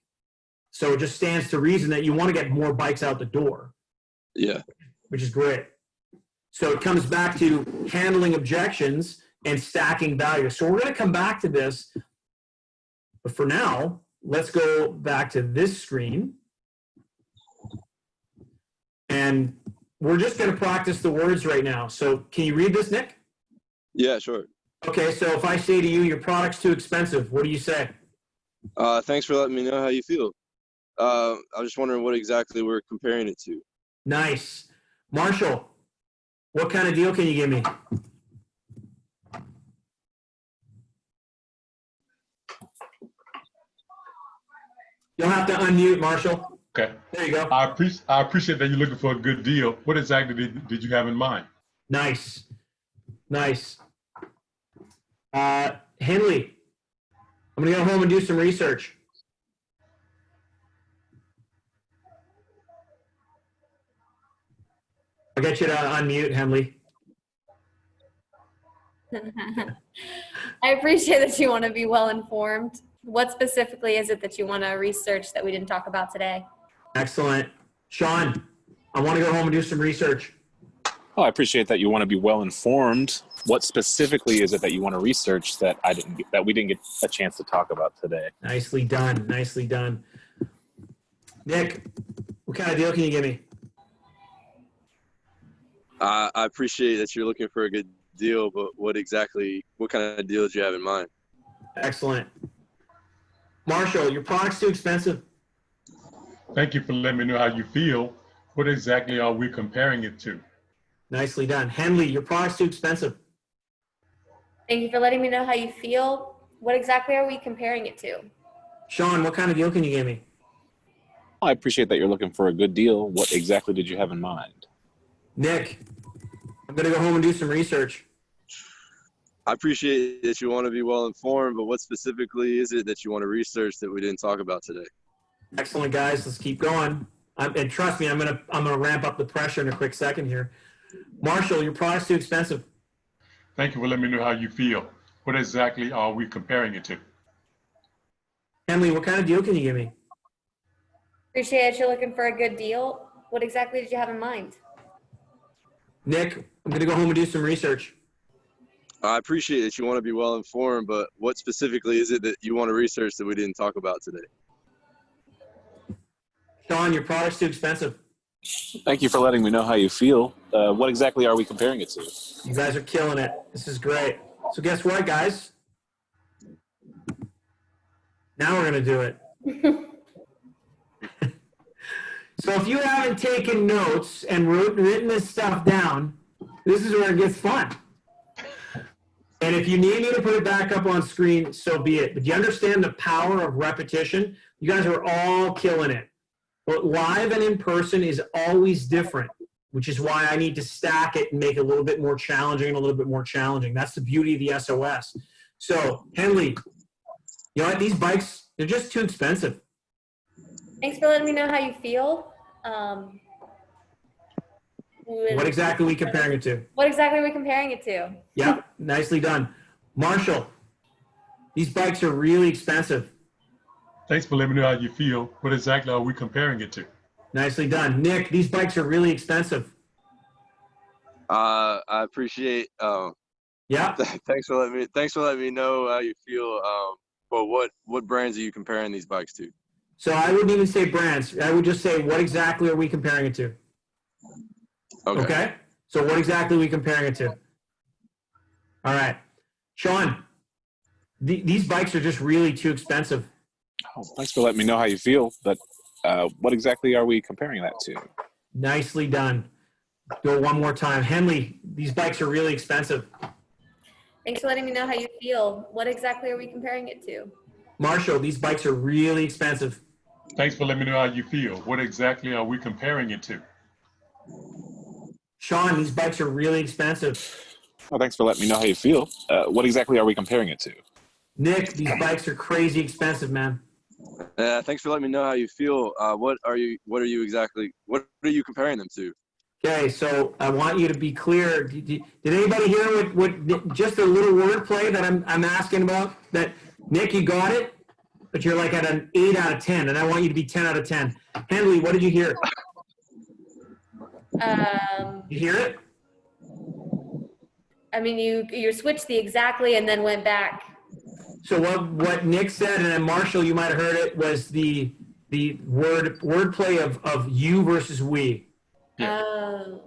So it just stands to reason that you want to get more bikes out the door.
Yeah.
Which is great. So it comes back to handling objections and stacking value. So we're going to come back to this. But for now, let's go back to this screen. And we're just going to practice the words right now. So can you read this, Nick?
Yeah, sure.
Okay, so if I say to you, your product's too expensive, what do you say?
Thanks for letting me know how you feel. I was just wondering what exactly we're comparing it to.
Nice. Marshall, what kind of deal can you give me? You'll have to unmute, Marshall.
Okay.
There you go.
I appreciate that you're looking for a good deal. What exactly did you have in mind?
Nice. Nice. Henley, I'm going to go home and do some research. I'll get you to unmute, Henley.
I appreciate that you want to be well informed. What specifically is it that you want to research that we didn't talk about today?
Excellent. Sean, I want to go home and do some research.
Oh, I appreciate that you want to be well informed. What specifically is it that you want to research that we didn't get a chance to talk about today?
Nicely done. Nicely done. Nick, what kind of deal can you give me?
I appreciate that you're looking for a good deal, but what kind of deal do you have in mind?
Excellent. Marshall, your product's too expensive.
Thank you for letting me know how you feel. What exactly are we comparing it to?
Nicely done. Henley, your product's too expensive.
Thank you for letting me know how you feel. What exactly are we comparing it to?
Sean, what kind of deal can you give me?
I appreciate that you're looking for a good deal. What exactly did you have in mind?
Nick, I'm going to go home and do some research.
I appreciate that you want to be well informed, but what specifically is it that you want to research that we didn't talk about today?
Excellent, guys. Let's keep going. And trust me, I'm gonna ramp up the pressure in a quick second here. Marshall, your product's too expensive.
Thank you for letting me know how you feel. What exactly are we comparing it to?
Henley, what kind of deal can you give me?
Appreciate that you're looking for a good deal. What exactly did you have in mind?
Nick, I'm gonna go home and do some research.
I appreciate that you want to be well informed, but what specifically is it that you want to research that we didn't talk about today?
Sean, your product's too expensive.
Thank you for letting me know how you feel. What exactly are we comparing it to?
You guys are killing it. This is great. So guess what, guys? Now we're gonna do it. So if you haven't taken notes and written this stuff down, this is where it gets fun. And if you need me to put it back up on screen, so be it. But you understand the power of repetition? You guys are all killing it. But live and in person is always different, which is why I need to stack it and make it a little bit more challenging and a little bit more challenging. That's the beauty of the SOS. So, Henley, you know what? These bikes, they're just too expensive.
Thanks for letting me know how you feel.
What exactly are we comparing it to?
What exactly are we comparing it to?
Yeah, nicely done. Marshall, these bikes are really expensive.
Thanks for letting me know how you feel. What exactly are we comparing it to?
Nicely done. Nick, these bikes are really expensive.
I appreciate.
Yeah.
Thanks for letting me know how you feel. But what brands are you comparing these bikes to?
So I wouldn't even say brands. I would just say, what exactly are we comparing it to? Okay. So what exactly are we comparing it to? All right. Sean, these bikes are just really too expensive.
Oh, thanks for letting me know how you feel. But what exactly are we comparing that to?
Nicely done. Go one more time. Henley, these bikes are really expensive.
Thanks for letting me know how you feel. What exactly are we comparing it to?
Marshall, these bikes are really expensive.
Thanks for letting me know how you feel. What exactly are we comparing it to?
Sean, these bikes are really expensive.
Oh, thanks for letting me know how you feel. What exactly are we comparing it to?
Nick, these bikes are crazy expensive, man.
Thanks for letting me know how you feel. What are you comparing them to?
Okay, so I want you to be clear. Did anybody hear what just a little wordplay that I'm asking about? That Nick, you got it, but you're like at an 8 out of 10, and I want you to be 10 out of 10. Henley, what did you hear? You hear it?
I mean, you switched the exactly and then went back.
So what Nick said, and then Marshall, you might have heard it, was the wordplay of you versus we.
Yeah.
Oh.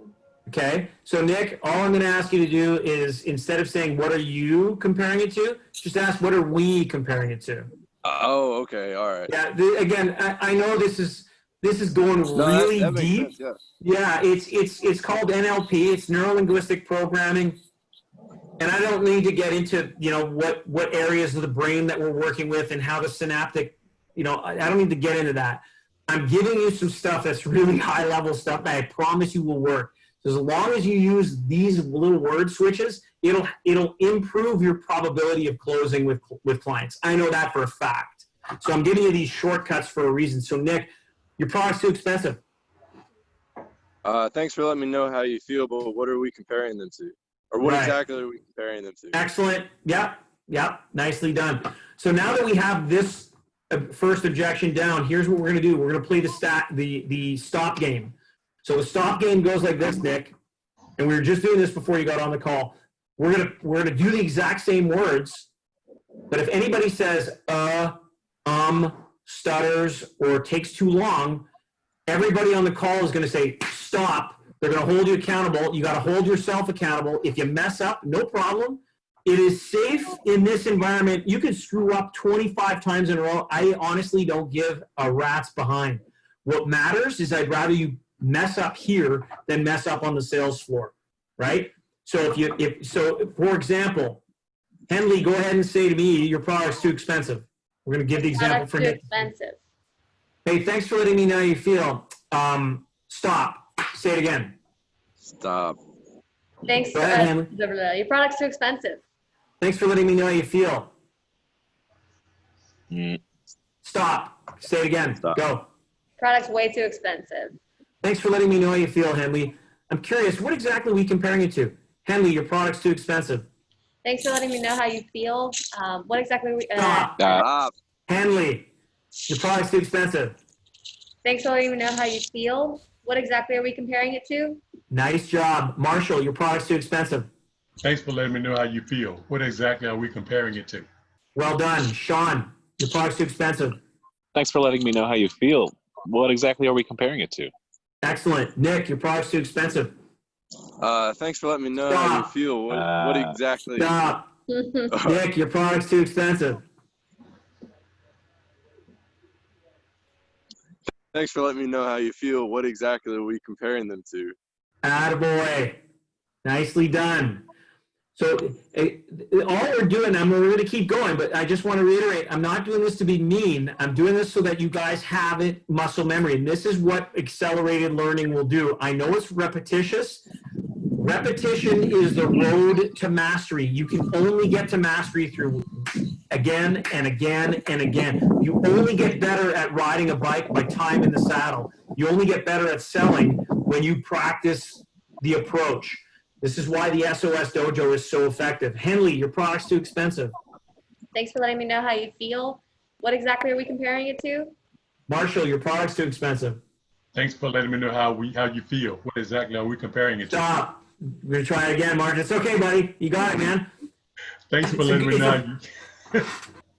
Okay, so Nick, all I'm going to ask you to do is, instead of saying what are you comparing it to, just ask what are we comparing it to.
Oh, okay, all right.
Yeah, again, I know this is going really
that makes
deep.
sense,
Yeah, it's called NLP. It's neuro linguistic programming, and I don't need to get into what areas of the brain that we're working with and how the synaptic. I don't need to get into that. I'm giving you some stuff that's really high level stuff that I promise you will work. So as long as you use these little word switches, it'll improve your probability of closing with clients. I know that for a fact. So I'm giving you these shortcuts for a reason. So Nick, your product's too expensive.
Thanks for letting me know how you feel, but what are we comparing them to? Or what exactly are we comparing them to?
Excellent. Yep. Nicely done. So now that we have this first objection down, here's what we're going to do. We're going to play the stop game. So the stop game goes like this, Nick. And we were just doing this before you got on the call. We're gonna do the exact same words, but if anybody says stutters, or takes too long, everybody on the call is going to say stop. They're going to hold you accountable. You got to hold yourself accountable. If you mess up, no problem. It is safe in this environment. You could screw up 25 times in a row. I honestly don't give a rat's behind. What matters is I'd rather you mess up here than mess up on the sales floor, right? So for example, Henley, go ahead and say to me, your product's too expensive. We're going to give the example
Product's
for
too
Nick.
expensive.
Hey, thanks for letting me know how you feel. Stop. Say it again.
Stop.
Thanks.
Go ahead, Henley.
Your product's too expensive.
Thanks for letting me know how you feel. Stop. Say it again.
Stop.
Go.
Product's way too expensive.
Thanks for letting me know how you feel, Henley. I'm curious, what exactly are we comparing it to? Henley, your product's too expensive.
Thanks for letting me know how you feel. What exactly?
Stop.
Stop.
Henley, your product's too expensive.
Thanks for letting me know how you feel. What exactly are we comparing it to?
Nice job. Marshall, your product's too expensive.
Thanks for letting me know how you feel. What exactly are we comparing it to?
Well done. Sean, your product's too expensive.
Thanks for letting me know how you feel. What exactly are we comparing it to?
Excellent. Nick, your product's too expensive.
Thanks for letting me know how you
Stop.
feel. What exactly?
Stop. Nick, your product's too expensive.
Thanks for letting me know how you feel. What exactly are we comparing them to?
Attaboy. Nicely done. So all we're doing, we're going to keep going, but I just want to reiterate, I'm not doing this to be mean. I'm doing this so that you guys have it, muscle memory. And this is what accelerated learning will do. I know it's repetitious. Repetition is the road to mastery. You can only get to mastery through again and again and again. You only get better at riding a bike by time in the saddle. You only get better at selling when you practice the approach. This is why the SOS Dojo is so effective. Henley, your product's too expensive.
Thanks for letting me know how you feel. What exactly are we comparing it to?
Marshall, your product's too expensive.
Thanks for letting me know how you feel. What exactly are we comparing it to?
Stop. We're going to try it again, Marshall. It's okay, buddy. You got it, man.
Thanks for letting me know how you...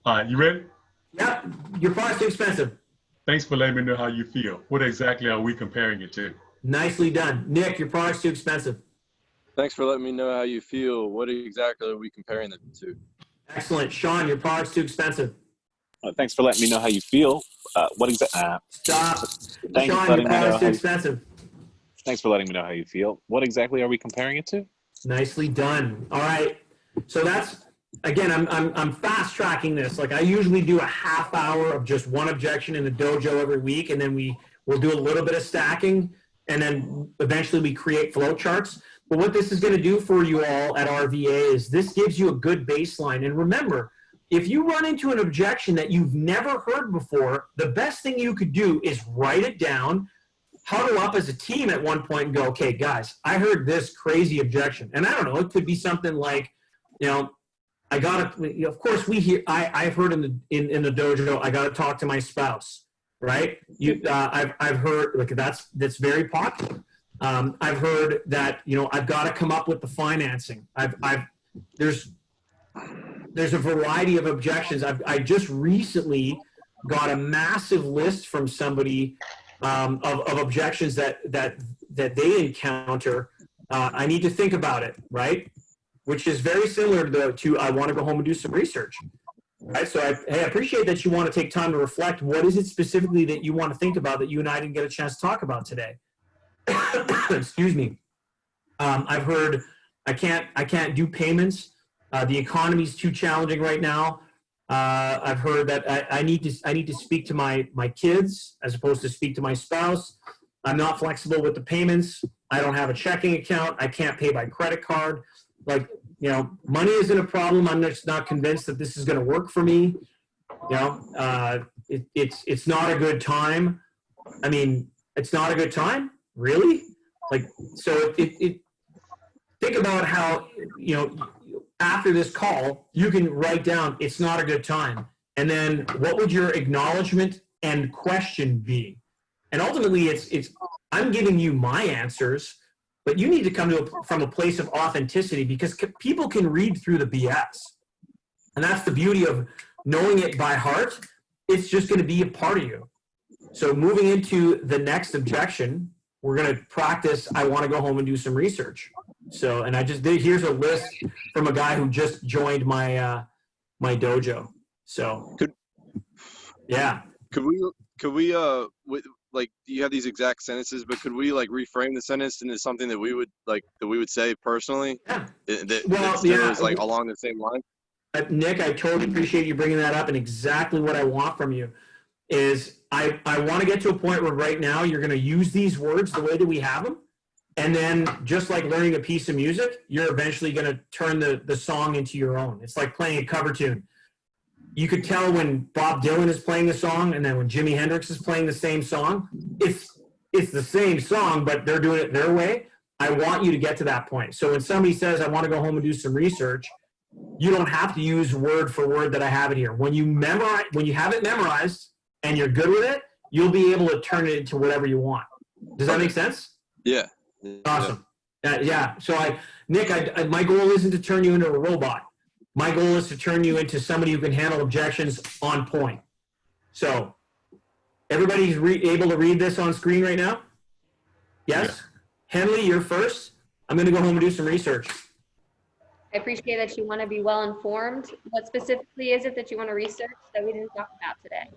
All right, you ready?
Yep. Your product's too expensive.
Thanks for letting me know how you feel. What exactly are we comparing it to?
Nicely done. Nick, your product's too expensive.
Thanks for letting me know how you feel. What exactly are we comparing them to?
Excellent. Sean, your product's too expensive.
Thanks for letting me know how you feel. What exactly?
Stop.
Thanks
Sean,
for
your
letting me know
product's too
how.
expensive.
Thanks for letting me know how you feel. What exactly are we comparing it to?
Nicely done. All right. So that's, again, I'm fast tracking this. Like I usually do a half hour of just one objection in the dojo every week, and then we'll do a little bit of stacking, and then eventually we create flow charts. But what this is going to do for you all at RVA is this gives you a good baseline. And remember, if you run into an objection that you've never heard before, the best thing you could do is write it down, huddle up as a team at one point and go, okay, guys, I heard this crazy objection. And I don't know, it could be something like, I got to, of course we hear, I've heard in the dojo, I got to talk to my spouse, right? I've heard, like that's very popular. I've heard that, I've got to come up with the financing. There's a variety of objections. I just recently got a massive list from somebody of objections that they encounter. I need to think about it, right? Which is very similar to I want to go home and do some research. Right? So I appreciate that you want to take time to reflect. What is it specifically that you want to think about that you and I didn't get a chance to talk about today? Excuse me. I've heard I can't do payments. The economy is too challenging right now. I've heard that I need to speak to my kids as opposed to speak to my spouse. I'm not flexible with the payments. I don't have a checking account. I can't pay by credit card. Like, money isn't a problem. I'm just not convinced that this is going to work for me. It's not a good time. I mean, it's not a good time. Really? Like, so think about how, after this call, you can write down, it's not a good time. And then what would your acknowledgement and question be? And ultimately I'm giving you my answers, but you need to come from a place of authenticity because people can read through the BS. And that's the beauty of knowing it by heart. It's just going to be a part of you. So moving into the next objection, we're going to practice, I want to go home and do some research. So, and I just did, here's a list from a guy who just joined my, my dojo. So, yeah.
Could we like, you have these exact sentences, but could we like reframe the sentence into something that we would say personally?
Yeah.
That still is like along the same line.
Nick, I totally appreciate you bringing that up, and exactly what I want from you is I want to get to a point where right now you're going to use these words the way that we have them, and then just like learning a piece of music, you're eventually going to turn the song into your own. It's like playing a cover tune. You could tell when Bob Dylan is playing a song, and then when Jimi Hendrix is playing the same song, it's the same song, but they're doing it their way. I want you to get to that point. So when somebody says, I want to go home and do some research, you don't have to use word for word that I have it here. When you have it memorized and you're good with it, you'll be able to turn it into whatever you want. Does that make sense?
Yeah.
Awesome. Yeah. So Nick, my goal isn't to turn you into a robot. My goal is to turn you into somebody who can handle objections on point. So everybody's able to read this on screen right now? Yes? Yeah. Henley, you're first. I'm going to go home and do some research.
I appreciate that you want to be well informed. What specifically is it that you want to research that we didn't talk about today?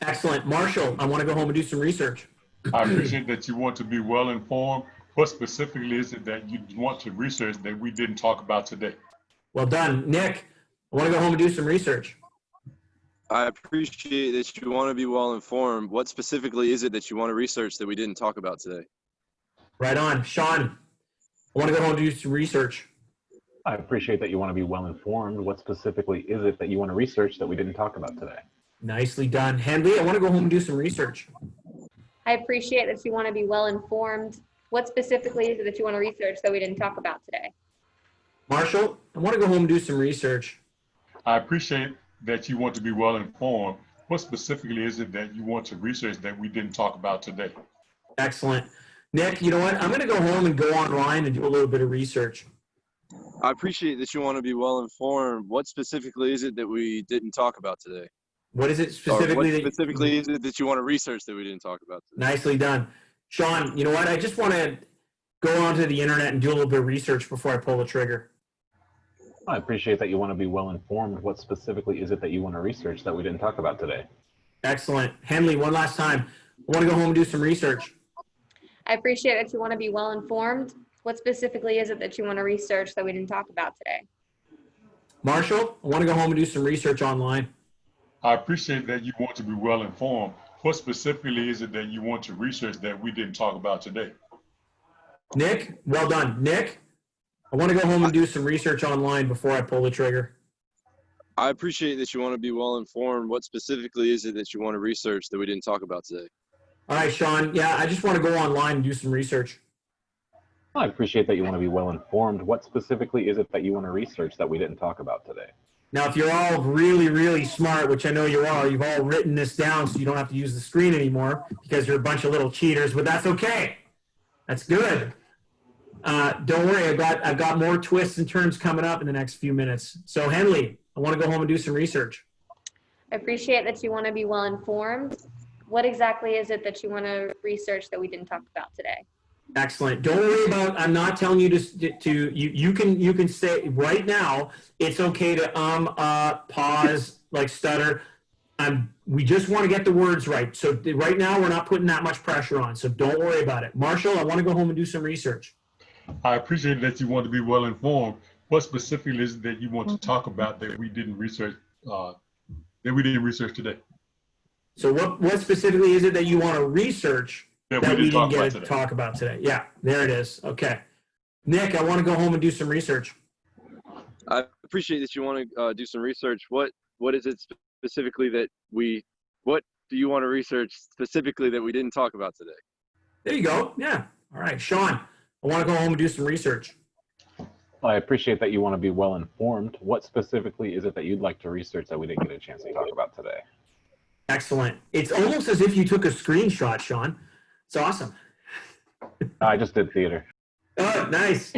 Excellent. Marshall, I want to go home and do some research.
I appreciate that you want to be well informed. What specifically is it that you want to research that we didn't talk about today?
Well done. Nick, I want to go home and do some research.
I appreciate that you want to be well informed. What specifically is it that you want to research that we didn't talk about today?
Right on. Sean, I want to go home and do some research.
I appreciate that you want to be well informed. What specifically is it that you want to research that we didn't talk about today?
Nicely done. Henley, I want to go home and do some research.
I appreciate that you want to be well informed. What specifically is it that you want to research that we didn't talk about today?
Marshall, I want to go home and do some research.
I appreciate that you want to be well informed. What specifically is it that you want to research that we didn't talk about today?
Excellent. Nick, you know what? I'm going to go home and go online and do a little bit of research.
I appreciate that you want to be well informed. What specifically is it that we didn't talk about today?
What is it specifically?
Is it that you want to research that we didn't talk about today?
Nicely done. Sean, you know what? I just want to go onto the internet and do a little bit of research before I pull the trigger.
I appreciate that you want to be well informed. What specifically is it that you want to research that we didn't talk about today?
Excellent. Henley, one last time. I want to go home and do some research.
I appreciate that you want to be well informed. What specifically is it that you want to research that we didn't talk about today?
Marshall, I want to go home and do some research online.
I appreciate that you want to be well informed. What specifically is it that you want to research that we didn't talk about today?
Nick, well done. Nick, I want to go home and do some research online before I pull the trigger.
I appreciate that you want to be well informed. What specifically is it that you want to research that we didn't talk about today?
All right, Sean. Yeah, I just want to go online and do some research.
I appreciate that you want to be well informed. What specifically is it that you want to research that we didn't talk about today?
Now, if you're all really, really smart, which I know you are, you've all written this down so you don't have to use the screen anymore because you're a bunch of little cheaters, but that's okay. That's good. Don't worry, I've got more twists and turns coming up in the next few minutes. So Henley, I want to go home and do some research.
I appreciate that you want to be well informed. What exactly is it that you want to research that we didn't talk about today?
Excellent. Don't worry about, I'm not telling you you can say right now, it's okay to pause, like stutter. We just want to get the words right. So right now we're not putting that much pressure on. So don't worry about it. Marshall, I want to go home and do some research.
I appreciate that you want to be well informed. What specifically is it that you want to talk about that we didn't research today?
So what specifically is it that you want to research that we didn't get to talk about today? Yeah, there it is. Okay. Nick, I want to go home and do some research.
I appreciate that you want to do some research. What is it specifically what do you want to research specifically that we didn't talk about today?
There you go. Yeah. All right. Sean, I want to go home and do some research.
I appreciate that you want to be well informed. What specifically is it that you'd like to research that we didn't get a chance to talk about today?
Excellent. It's almost as if you took a screenshot, Sean. It's awesome.
I just did theater.
Oh, nice.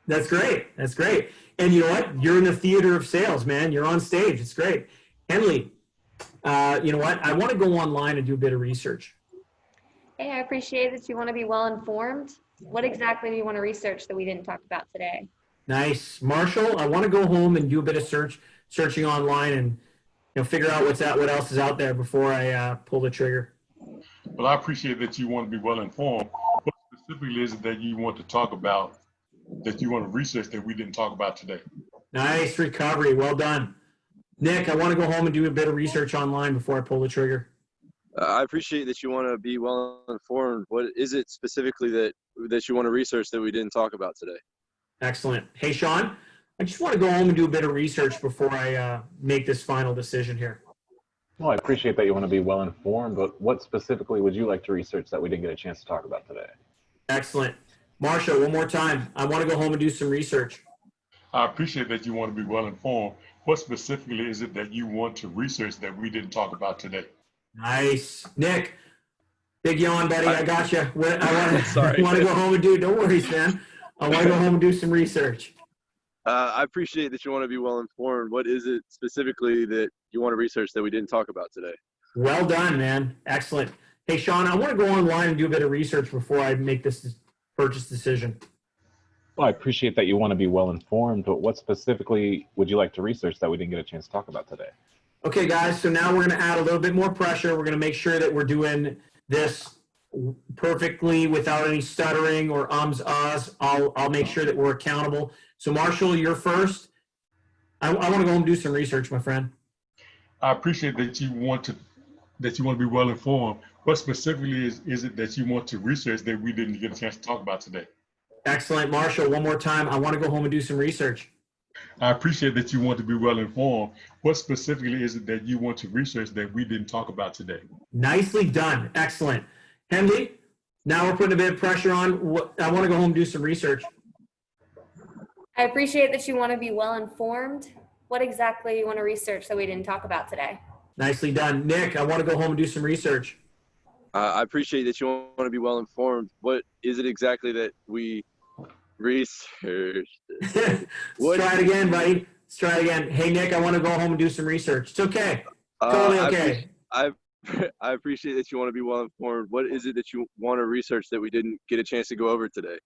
That's great. That's great. And you know what? You're in the theater of sales, man. You're on stage. It's great. Henley, you know what? I want to go online and do a bit of research.
Hey, I appreciate that you want to be well informed. What exactly do you want to research that we didn't talk about today?
Nice. Marshall, I want to go home and do a bit of searching online and figure out what else is out there before I pull the trigger.
Well, I appreciate that you want to be well informed. What specifically is it that you want to talk about, that you want to research that we didn't talk about today?
Nice recovery. Well done. Nick, I want to go home and do a bit of research online before I pull the trigger.
I appreciate that you want to be well informed. What is it specifically that you want to research that we didn't talk about today?
Excellent. Hey, Sean, I just want to go home and do a bit of research before I make this final decision here.
Well, I appreciate that you want to be well informed, but what specifically would you like to research that we didn't get a chance to talk about today?
Excellent. Marsha, one more time. I want to go home and do some research.
I appreciate that you want to be well informed. What specifically is it that you want to research that we didn't talk about today?
Nice. Nick, big yawn, buddy. I got you. I want to go home and don't worry, man. I want to go home and do some research.
I appreciate that you want to be well informed. What is it specifically that you want to research that we didn't talk about today?
Well done, man. Excellent. Hey, Sean, I want to go online and do a bit of research before I make this purchase decision.
Well, I appreciate that you want to be well informed, but what specifically would you like to research that we didn't get a chance to talk about today?
Okay, guys, so now we're going to add a little bit more pressure. We're going to make sure that we're doing this perfectly without any stuttering or ums, ahs. I'll make sure that we're accountable. So, Marshall, you're first. I want to go home and do some research, my friend.
I appreciate that you want to be well informed. What specifically is it that you want to research that we didn't get a chance to talk about today?
Excellent. Marshall, one more time. I want to go home and do some research.
I appreciate that you want to be well informed. What specifically is it that you want to research that we didn't talk about today?
Nicely done. Excellent. Henley, now we're putting a bit of pressure on. I want to go home and do some research.
I appreciate that you want to be well informed. What exactly do you want to research that we didn't talk about today?
Nicely done. Nick, I want to go home and do some research.
I appreciate that you want to be well informed. What is it exactly that we researched?
Let's try it again, buddy. Let's try it again. Hey, Nick, I want to go home and do some research. It's okay. Totally okay.
I appreciate that you want to be well informed. What is it that you want to research that we didn't get a chance to go over today?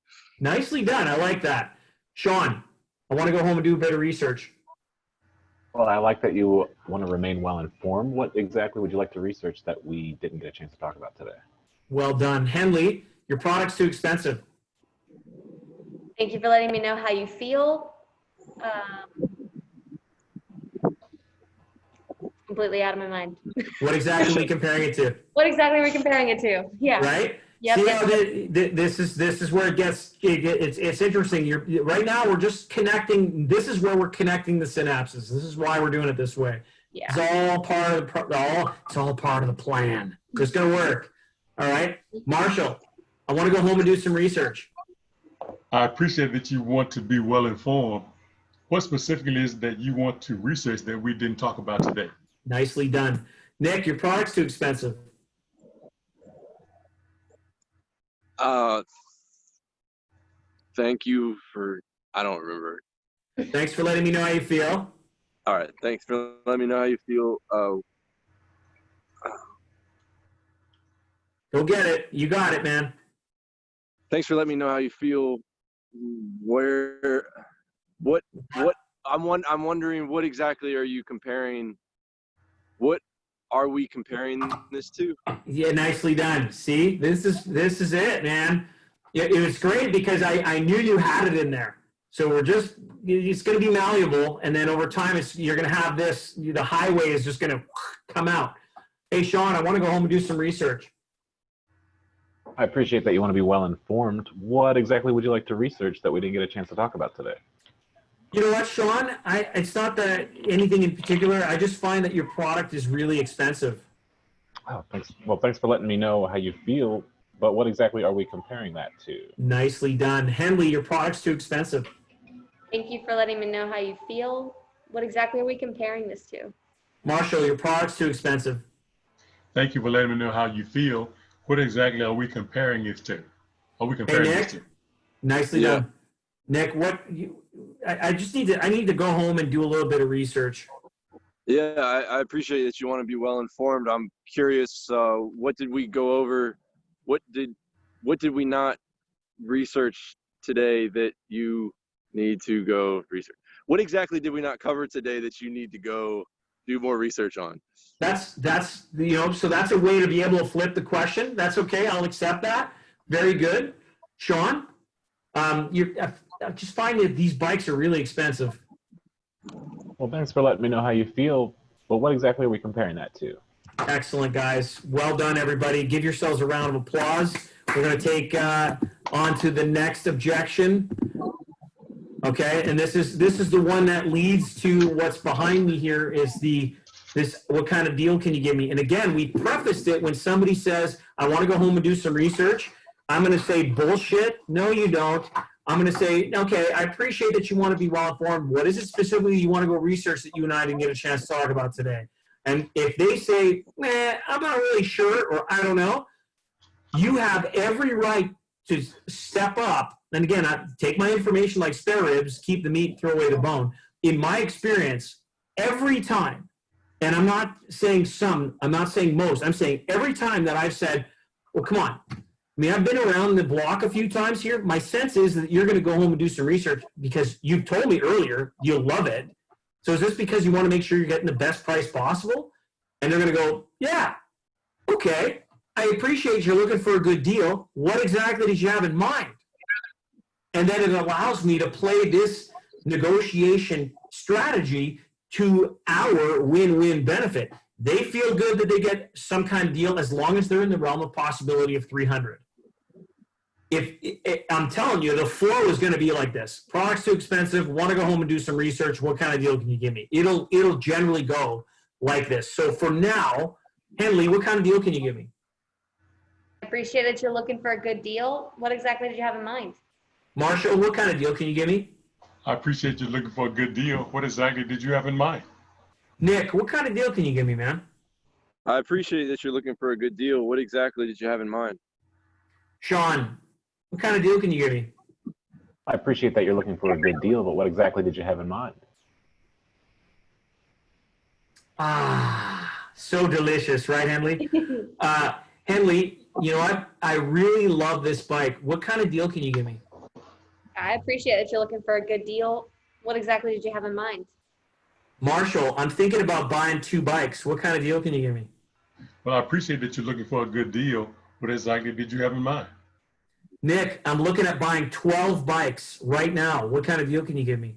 Nicely done. I like that. Sean, I want to go home and do a bit of research.
Well, I like that you want to remain well informed. What exactly would you like to research that we didn't get a chance to talk about today?
Well done. Henley, your product's too expensive.
Thank you for letting me know how you feel. Completely out of my mind.
What exactly are we comparing it to?
What exactly are we comparing it to? Yeah.
Right?
Yep.
See how this is where it's interesting. Right now we're just connecting. This is where we're connecting the synapses. This is why we're doing it this way.
Yeah.
It's all part of it's all part of the plan. It's gonna work. All right, Marshall, I want to go home and do some research.
I appreciate that you want to be well informed. What specifically is it that you want to research that we didn't talk about today?
Nicely done. Nick, your product's too expensive.
Thank you for, I don't remember.
Thanks for letting me know how you feel.
All right. Thanks for letting me know how you feel.
Go get it. You got it, man.
Thanks for letting me know how you feel. I'm wondering what exactly are you comparing? What are we comparing this to?
Yeah, nicely done. See, this is it, man. It was great because I knew you had it in there. So it's going to be malleable, and then over time, you're going to have this. The highway is just going to come out. Hey, Sean, I want to go home and do some research.
I appreciate that you want to be well informed. What exactly would you like to research that we didn't get a chance to talk about today?
You know what, Sean? It's not that anything in particular. I just find that your product is really expensive.
Oh, thanks. Well, thanks for letting me know how you feel, but what exactly are we comparing that to?
Nicely done. Henley, your product's too expensive.
Thank you for letting me know how you feel. What exactly are we comparing this to?
Marshall, your product's too expensive.
Thank you for letting me know how you feel. What exactly are we comparing it to? Are we comparing
Nick?
this to?
Nicely
Yeah.
done. Nick, I need to go home and do a little bit of research.
Yeah, I appreciate that you want to be well informed. I'm curious, what did we go over? What did we not research today that you need to go research? What exactly did we not cover today that you need to go do more research on?
That's so that's a way to be able to flip the question. That's okay. I'll accept that. Very good. Sean, I just find that these bikes are really expensive.
Well, thanks for letting me know how you feel, but what exactly are we comparing that to?
Excellent, guys. Well done, everybody. Give yourselves a round of applause. We're going to take on to the next objection. Okay, and this is the one that leads to what's behind me here is this what kind of deal can you give me? And again, we prefaced it when somebody says, I want to go home and do some research. I'm going to say bullshit. No, you don't. I'm going to say, okay, I appreciate that you want to be well informed. What is it specifically you want to go research that you and I didn't get a chance to talk about today? And if they say, I'm not really sure, or I don't know, you have every right to step up. And again, I take my information like spare ribs, keep the meat, throw away the bone. In my experience, every time, and I'm not saying some, I'm not saying most, I'm saying every time that I've said, well, come on. I mean, I've been around the block a few times here. My sense is that you're going to go home and do some research because you told me earlier you'll love it. So is this because you want to make sure you're getting the best price possible? And they're going to go, yeah, okay. I appreciate you're looking for a good deal. What exactly did you have in mind? And then it allows me to play this negotiation strategy to our win-win benefit. They feel good that they get some kind of deal as long as they're in the realm of possibility of 300. I'm telling you, the flow is going to be like this. Product's too expensive. Want to go home and do some research. What kind of deal can you give me? It'll generally go like this. So for now, Henley, what kind of deal can you give me?
I appreciate that you're looking for a good deal. What exactly did you have in mind?
Marshall, what kind of deal can you give me?
I appreciate you looking for a good deal. What exactly did you have in mind?
Nick, what kind of deal can you give me, man?
I appreciate that you're looking for a good deal. What exactly did you have in mind?
Sean, what kind of deal can you give me?
I appreciate that you're looking for a good deal, but what exactly did you have in mind?
Ah, so delicious, right, Henley? Henley, you know what? I really love this bike. What kind of deal can you give me?
I appreciate that you're looking for a good deal. What exactly did you have in mind?
Marshall, I'm thinking about buying 2 bikes. What kind of deal can you give me?
Well, I appreciate that you're looking for a good deal. What exactly did you have in mind?
Nick, I'm looking at buying 12 bikes right now. What kind of deal can you give me?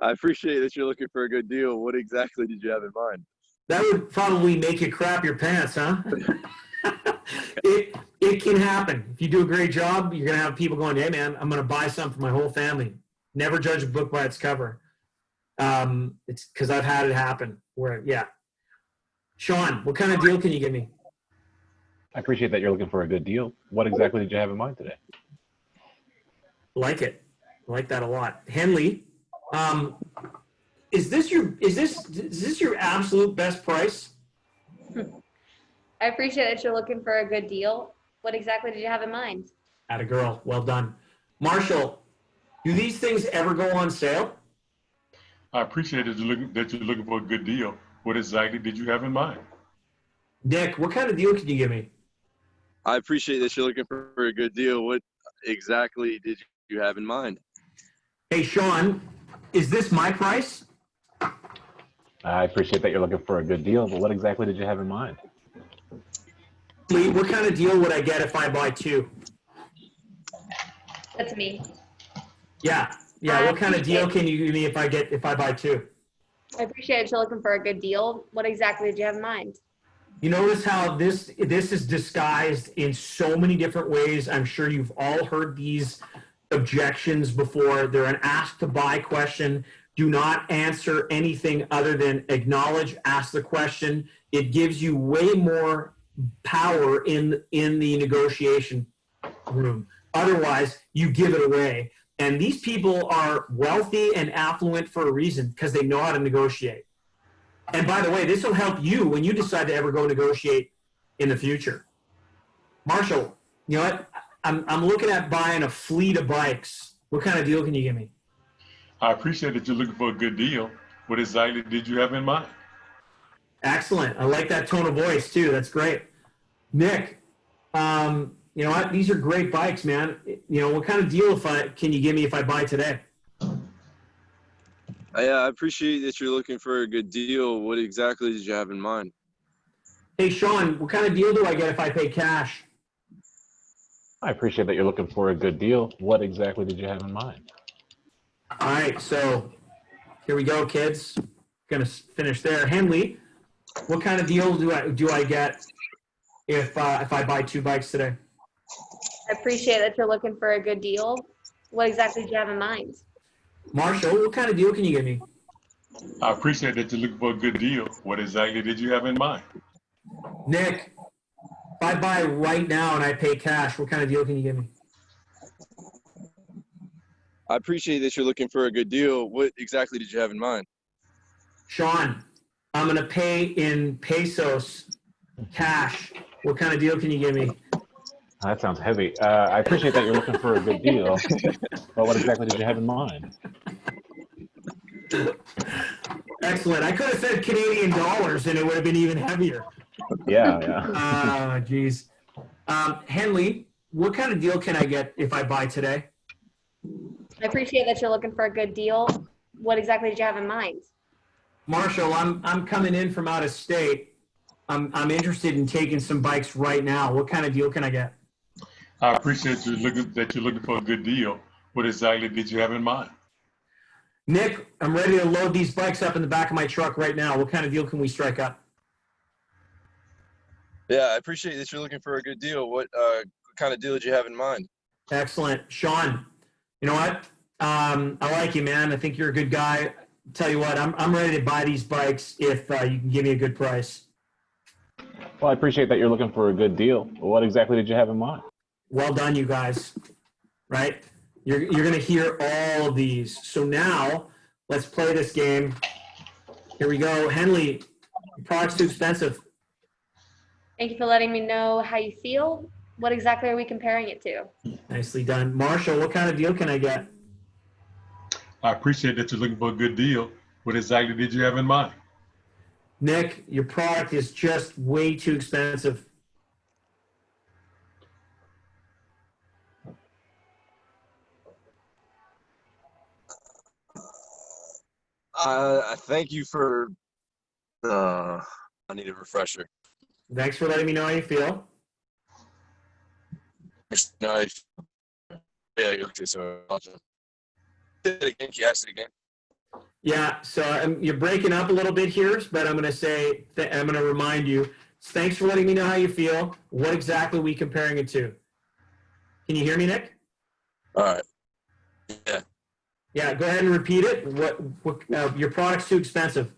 I appreciate that you're looking for a good deal. What exactly did you have in mind?
That would probably make you crap your pants, huh? It can happen. If you do a great job, you're going to have people going, hey, man, I'm going to buy some for my whole family. Never judge a book by its cover. It's because I've had it happen. Yeah. Sean, what kind of deal can you give me?
I appreciate that you're looking for a good deal. What exactly did you have in mind today?
Like it. I like that a lot. Henley, is this your absolute best price?
I appreciate that you're looking for a good deal. What exactly did you have in mind?
Atta girl. Well done. Marshall, do these things ever go on sale?
I appreciate that you're looking for a good deal. What exactly did you have in mind?
Nick, what kind of deal can you give me?
I appreciate that you're looking for a good deal. What exactly did you have in mind?
Hey, Sean, is this my price?
I appreciate that you're looking for a good deal, but what exactly did you have in mind?
Lee, what kind of deal would I get if I buy 2?
That's me.
Yeah. What kind of deal can you give me if I buy 2?
I appreciate that you're looking for a good deal. What exactly did you have in mind?
You notice how this is disguised in so many different ways. I'm sure you've all heard these objections before. They're an ask to buy question. Do not answer anything other than acknowledge, ask the question. It gives you way more power in the negotiation room. Otherwise, you give it away. And these people are wealthy and affluent for a reason because they know how to negotiate. And by the way, this will help you when you decide to ever go negotiate in the future. Marshall, you know what? I'm looking at buying a fleet of bikes. What kind of deal can you give me?
I appreciate that you're looking for a good deal. What exactly did you have in mind?
Excellent. I like that tone of voice too. That's great. Nick, You know what? These are great bikes, man. You know, what kind of deal can you give me if I buy today?
Yeah, I appreciate that you're looking for a good deal. What exactly did you have in mind?
Hey, Sean, what kind of deal do I get if I pay cash?
I appreciate that you're looking for a good deal. What exactly did you have in mind?
All right, so here we go, kids. Gonna finish there. Henley, what kind of deal do I get if I buy 2 bikes today?
I appreciate that you're looking for a good deal. What exactly do you have in mind?
Marshall, what kind of deal can you give me?
I appreciate that you're looking for a good deal. What exactly did you have in mind?
Nick, if I buy right now and I pay cash, what kind of deal can you give me?
I appreciate that you're looking for a good deal. What exactly did you have in mind?
Sean, I'm gonna pay in pesos, cash. What kind of deal can you give me?
That sounds heavy. I appreciate that you're looking for a good deal, but what exactly did you have in mind?
Excellent. I could have said Canadian dollars and it would have been even heavier.
Yeah.
Ah, geez. Henley, what kind of deal can I get if I buy today?
I appreciate that you're looking for a good deal. What exactly did you have in mind?
Marshall, I'm coming in from out of state. I'm interested in taking some bikes right now. What kind of deal can I get?
I appreciate that you're looking for a good deal. What exactly did you have in mind?
Nick, I'm ready to load these bikes up in the back of my truck right now. What kind of deal can we strike up?
Yeah, I appreciate that you're looking for a good deal. What kind of deal did you have in mind?
Excellent. Sean, you know what? I like you, man. I think you're a good guy. Tell you what, I'm ready to buy these bikes if you can give me a good price.
Well, I appreciate that you're looking for a good deal. What exactly did you have in mind?
Well done, you guys. Right? You're going to hear all of these. So now let's play this game. Here we go. Henley, your product's too expensive.
Thank you for letting me know how you feel. What exactly are we comparing it to?
Nicely done. Marshall, what kind of deal can I get?
I appreciate that you're looking for a good deal. What exactly did you have in mind?
Nick, your product is just way too expensive.
I thank you for. I need a refresher.
Thanks for letting me know how you feel.
No, yeah, okay, so I'll just say it again. Can you ask it again?
Yeah, so you're breaking up a little bit here, but I'm going to say, I'm going to remind you, thanks for letting me know how you feel. What exactly are we comparing it to? Can you hear me, Nick?
All right. Yeah.
Yeah, go ahead and repeat it. Your product's too expensive.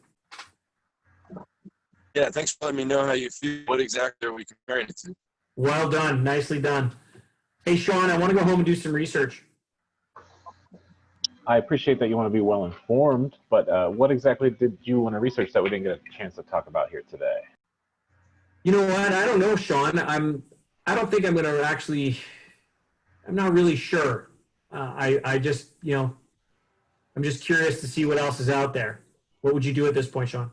Yeah, thanks for letting me know how you feel. What exactly are we comparing it to?
Well done. Nicely done. Hey, Sean, I want to go home and do some research.
I appreciate that you want to be well informed, but what exactly did you want to research that we didn't get a chance to talk about here today?
You know what? I don't know, Sean. I don't think I'm going to actually. I'm not really sure. I just, I'm just curious to see what else is out there. What would you do at this point, Sean?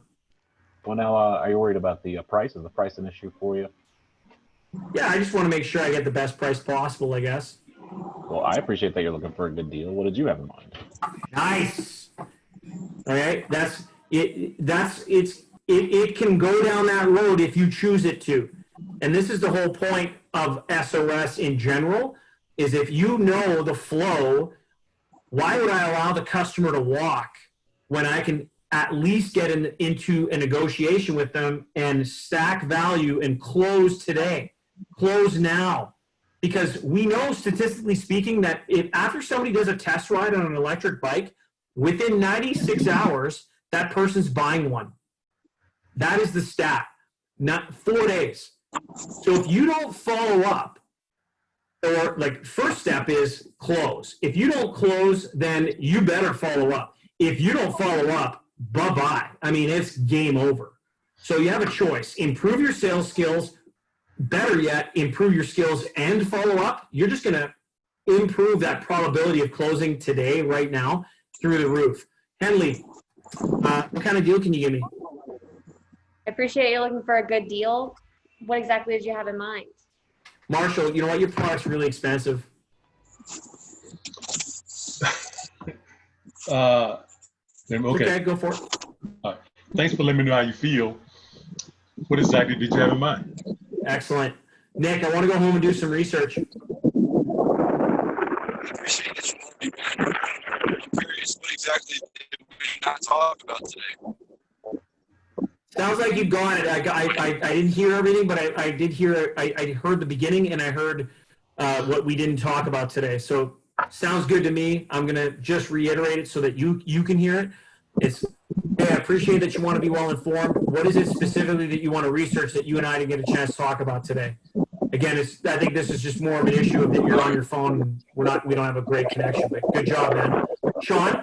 Well, now, are you worried about the price? Is the price an issue for you?
Yeah, I just want to make sure I get the best price possible, I guess.
Well, I appreciate that you're looking for a good deal. What did you have in mind?
Nice. All right, that's it. It can go down that road if you choose it to. And this is the whole point of SOS in general, is if you know the flow, why would I allow the customer to walk when I can at least get into a negotiation with them and stack value and close today, close now? Because we know, statistically speaking, that if after somebody does a test ride on an electric bike, within 96 hours, that person's buying one. That is the stat, not 4 days. So if you don't follow up, or like first step is close. If you don't close, then you better follow up. If you don't follow up, bye-bye. I mean, it's game over. So you have a choice. Improve your sales skills. Better yet, improve your skills and follow up. You're just going to improve that probability of closing today, right now, through the roof. Henley, what kind of deal can you give me?
I appreciate you looking for a good deal. What exactly did you have in mind?
Marshall, you know what? Your product's really expensive.
Okay.
Go for it.
All right. Thanks for letting me know how you feel. What exactly did you have in mind?
Excellent. Nick, I want to go home and do some research.
I appreciate that you want to be curious. What exactly did we not talk about today?
Sounds like you got it. I didn't hear everything, but I did hear. I heard the beginning, and I heard what we didn't talk about today. So sounds good to me. I'm gonna just reiterate it so that you can hear it. It's hey, I appreciate that you want to be well informed. What is it specifically that you want to research that you and I didn't get a chance to talk about today? Again, I think this is just more of an issue of that you're on your phone and we don't have a great connection. But good job, man. Sean,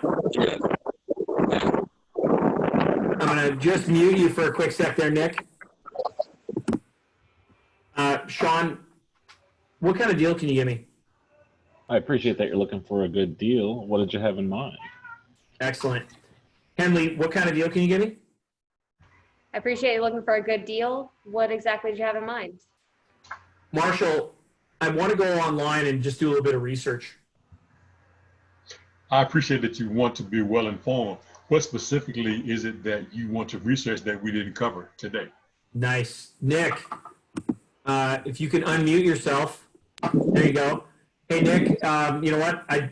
I'm gonna just mute you for a quick sec there, Nick. Sean, what kind of deal can you give me?
I appreciate that you're looking for a good deal. What did you have in mind?
Excellent. Henley, what kind of deal can you give me?
I appreciate you looking for a good deal. What exactly did you have in mind?
Marshall, I want to go online and just do a little bit of research.
I appreciate that you want to be well informed. What specifically is it that you want to research that we didn't cover today?
Nice. Nick, if you can unmute yourself. There you go. Hey, Nick, you know what? I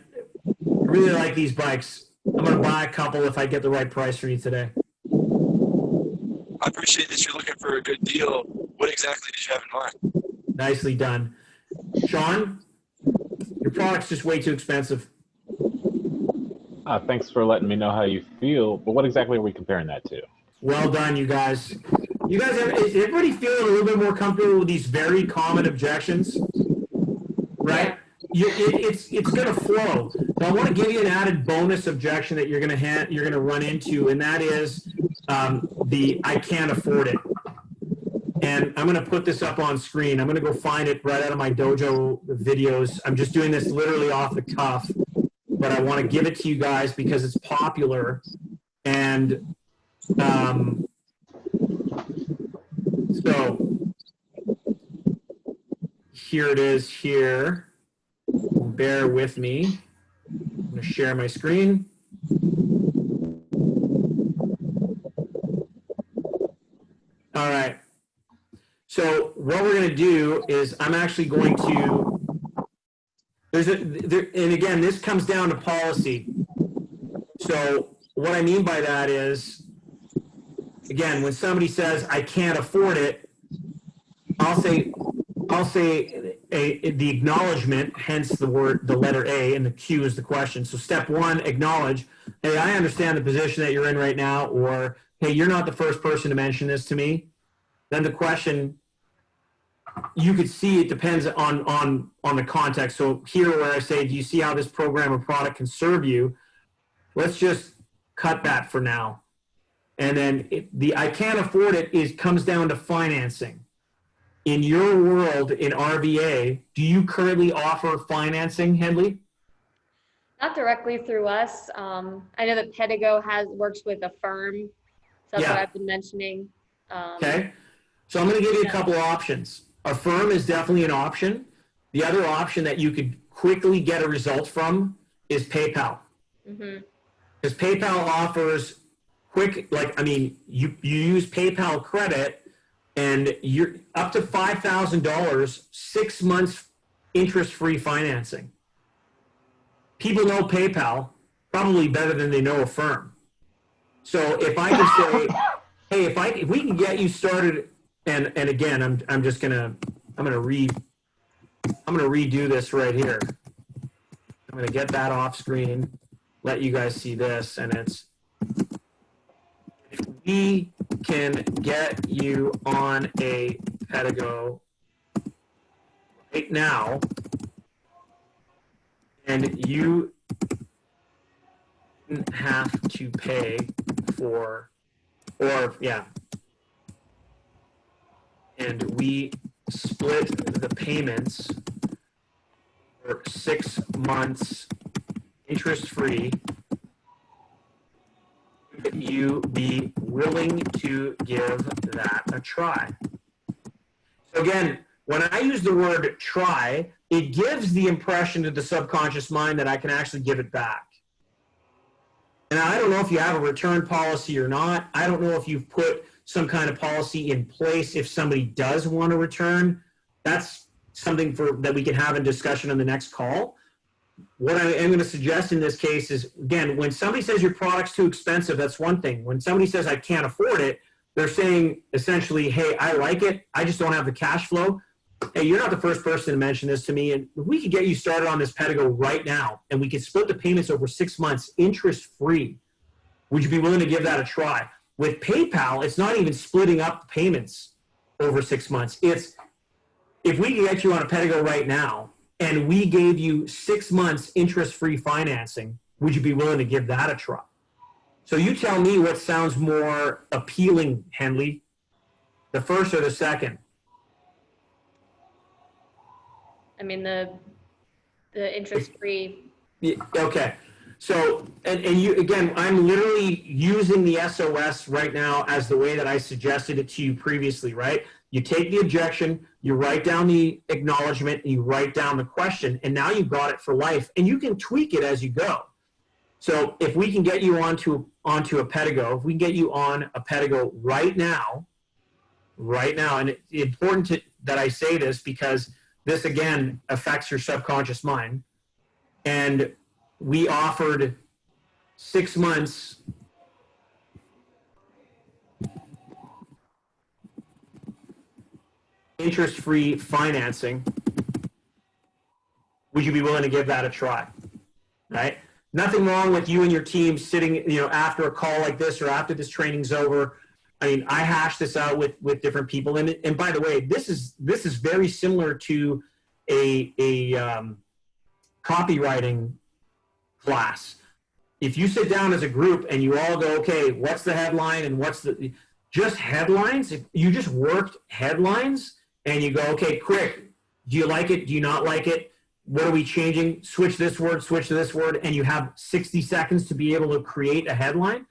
really like these bikes. I'm going to buy a couple if I get the right price for you today.
I appreciate that you're looking for a good deal. What exactly did you have in mind?
Nicely done. Sean, your product's just way too expensive.
Thanks for letting me know how you feel, but what exactly are we comparing that to?
Well done, you guys. You guys, is everybody feeling a little bit more comfortable with these very common objections? Right? It's going to flow. Now, I want to give you an added bonus objection that you're going to run into, and that is the I can't afford it. And I'm going to put this up on screen. I'm going to go find it right out of my dojo videos. I'm just doing this literally off the cuff, but I want to give it to you guys because it's popular. And so here it is here. Bear with me. I'm going to share my screen. All right. So what we're going to do is I'm actually going to, and again, this comes down to policy. So what I mean by that is, again, when somebody says, I can't afford it, I'll say the acknowledgement, hence the letter A, and the Q is the question. So step one, acknowledge, hey, I understand the position that you're in right now, or, hey, you're not the first person to mention this to me. Then the question, you could see it depends on the context. So here where I say, do you see how this program or product can serve you? Let's just cut that for now. And then I can't afford it comes down to financing. In your world, in RVA, do you currently offer financing, Henley?
Not directly through us. I know that Pedigo works with a firm. So that's what I've been mentioning.
Okay. So I'm going to give you a couple of options. A firm is definitely an option. The other option that you could quickly get a result from is PayPal. Because PayPal offers quick, you use PayPal credit and you're up to $5,000, 6 months interest-free financing. People know PayPal probably better than they know a firm. So if I can say, hey, if we can get you started, and again, I'm gonna redo this right here. I'm gonna get that off screen, let you guys see this, and it's, if we can get you on a Pedigo right now, and you didn't have to pay for, and we split the payments for 6 months interest-free, would you be willing to give that a try? So again, When I use the word try, it gives the impression to the subconscious mind that I can actually give it back. And I don't know if you have a return policy or not. I don't know if you've put some kind of policy in place if somebody does want to return. That's something that we can have in discussion on the next call. What I am going to suggest in this case is, again, when somebody says your product's too expensive, that's one thing. When somebody says I can't afford it, they're saying essentially, hey, I like it, I just don't have the cash flow. Hey, you're not the first person to mention this to me, and if we could get you started on this Pedigo right now, and we could split the payments over 6 months, interest-free, would you be willing to give that a try? With PayPal, it's not even splitting up the payments over 6 months. It's, if we can get you on a Pedigo right now, and we gave you 6 months interest-free financing, would you be willing to give that a try? So you tell me what sounds more appealing, Henley, the first or the second?
I mean, the interest-free.
Yeah, okay. So, and you, again, I'm literally using the SOS right now as the way that I suggested it to you previously, right? You take the objection, you write down the acknowledgement, and you write down the question, and now you've got it for life, and you can tweak it as you go. So if we can get you onto a Pedigo, if we can get you on a Pedigo right now, and it's important that I say this because this, again, affects your subconscious mind. And we offered 6 months interest-free financing. Would you be willing to give that a try? Right? Nothing wrong with you and your team sitting, after a call like this or after this training's over. I mean, I hashed this out with different people, and by the way, this is very similar to a copywriting class. If you sit down as a group and you all go, okay, what's the headline and what's the just headlines? If you just worked headlines and you go, okay, quick, do you like it? Do you not like it? What are we changing? Switch this word, switch to this word, and you have 60 seconds to be able to create a headline.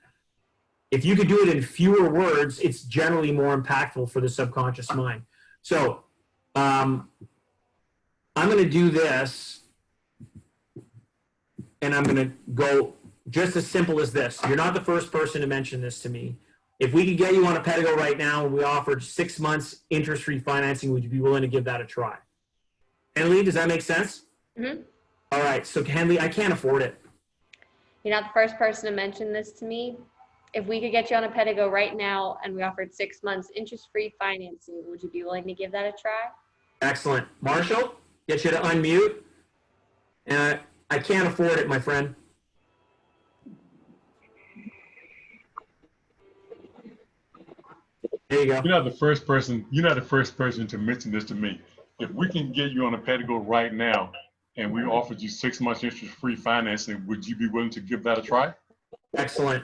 If you could do it in fewer words, it's generally more impactful for the subconscious mind. So I'm going to do this, and I'm going to go just as simple as this. You're not the first person to mention this to me. If we could get you on a Pedigo right now and we offered 6 months interest-free financing, would you be willing to give that a try? Henley, does that make sense?
Mm-hmm.
All right, so Henley, I can't afford it.
You're not the first person to mention this to me. If we could get you on a Pedigo right now and we offered 6 months interest-free financing, would you be willing to give that a try?
Excellent. Marshall, get you to unmute. I can't afford it, my friend. There you go.
You're not the first person. You're not the first person to mention this to me. If we can get you on a Pedigo right now, and we offered you 6 months interest-free financing, would you be willing to give that a try?
Excellent.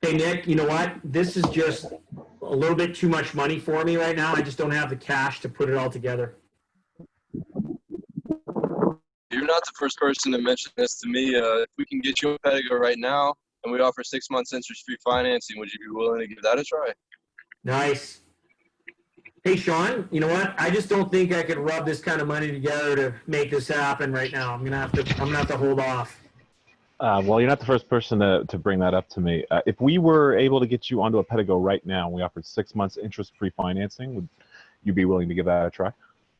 Hey, Nick, you know what? This is just a little bit too much money for me right now. I just don't have the cash to put it all together.
You're not the first person to mention this to me. If we can get you a Pedigo right now and we offer 6 months interest-free financing, would you be willing to give that a try?
Nice. Hey, Sean, you know what? I just don't think I could rub this kind of money together to make this happen right now. I'm gonna have to hold off.
Well, you're not the first person to bring that up to me. If we were able to get you onto a Pedigo right now, and we offered 6 months interest-free financing, would you be willing to give that a try?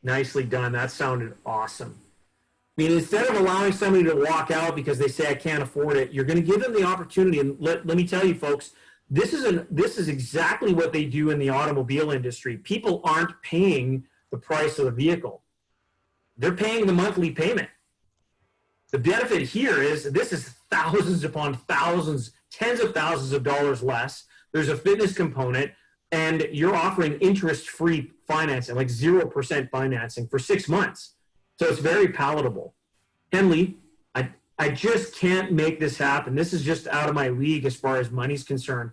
Nicely done. That sounded awesome. I mean, instead of allowing somebody to walk out because they say I can't afford it, you're going to give them the opportunity. And let me tell you, folks, this is exactly what they do in the automobile industry. People aren't paying the price of the vehicle. They're paying the monthly payment. The benefit here is this is thousands upon thousands, tens of thousands of dollars less. There's a fitness component, and you're offering interest-free financing, like 0% financing for 6 months. So it's very palatable. Henley, I just can't make this happen. This is just out of my league as far as money's concerned.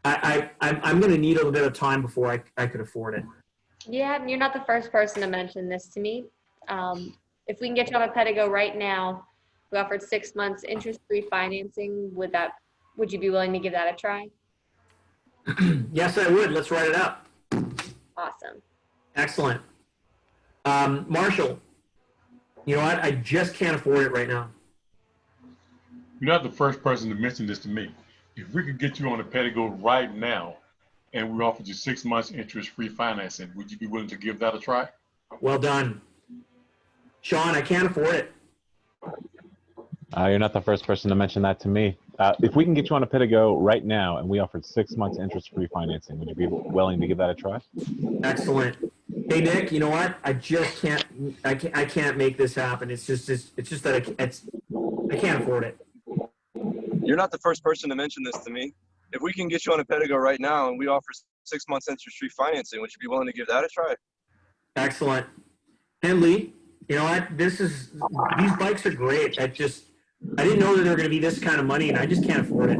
I'm going to need a little bit of time before I could afford it.
Yeah, you're not the first person to mention this to me. If we can get you on a Pedigo right now, we offered 6 months interest-free financing. Would you be willing to give that a try?
Yes, I would. Let's write it up.
Awesome.
Excellent. Marshall, you know what? I just can't afford it right now.
You're not the first person to mention this to me. If we could get you on a Pedigo right now and we offered you 6 months interest-free financing, would you be willing to give that a try?
Well done. Sean, I can't afford it.
You're not the first person to mention that to me. If we can get you on a Pedigo right now and we offered 6 months interest-free financing, would you be willing to give that a try?
Excellent. Hey Nick, you know what? I just can't. I can't make this happen. It's just that I can't afford it.
You're not the first person to mention this to me. If we can get you on a Pedigo right now and we offer 6 months interest-free financing, would you be willing to give that a try?
Excellent. And Lee, you know what? These bikes are great. I didn't know that they were going to be this kind of money, and I just can't afford it.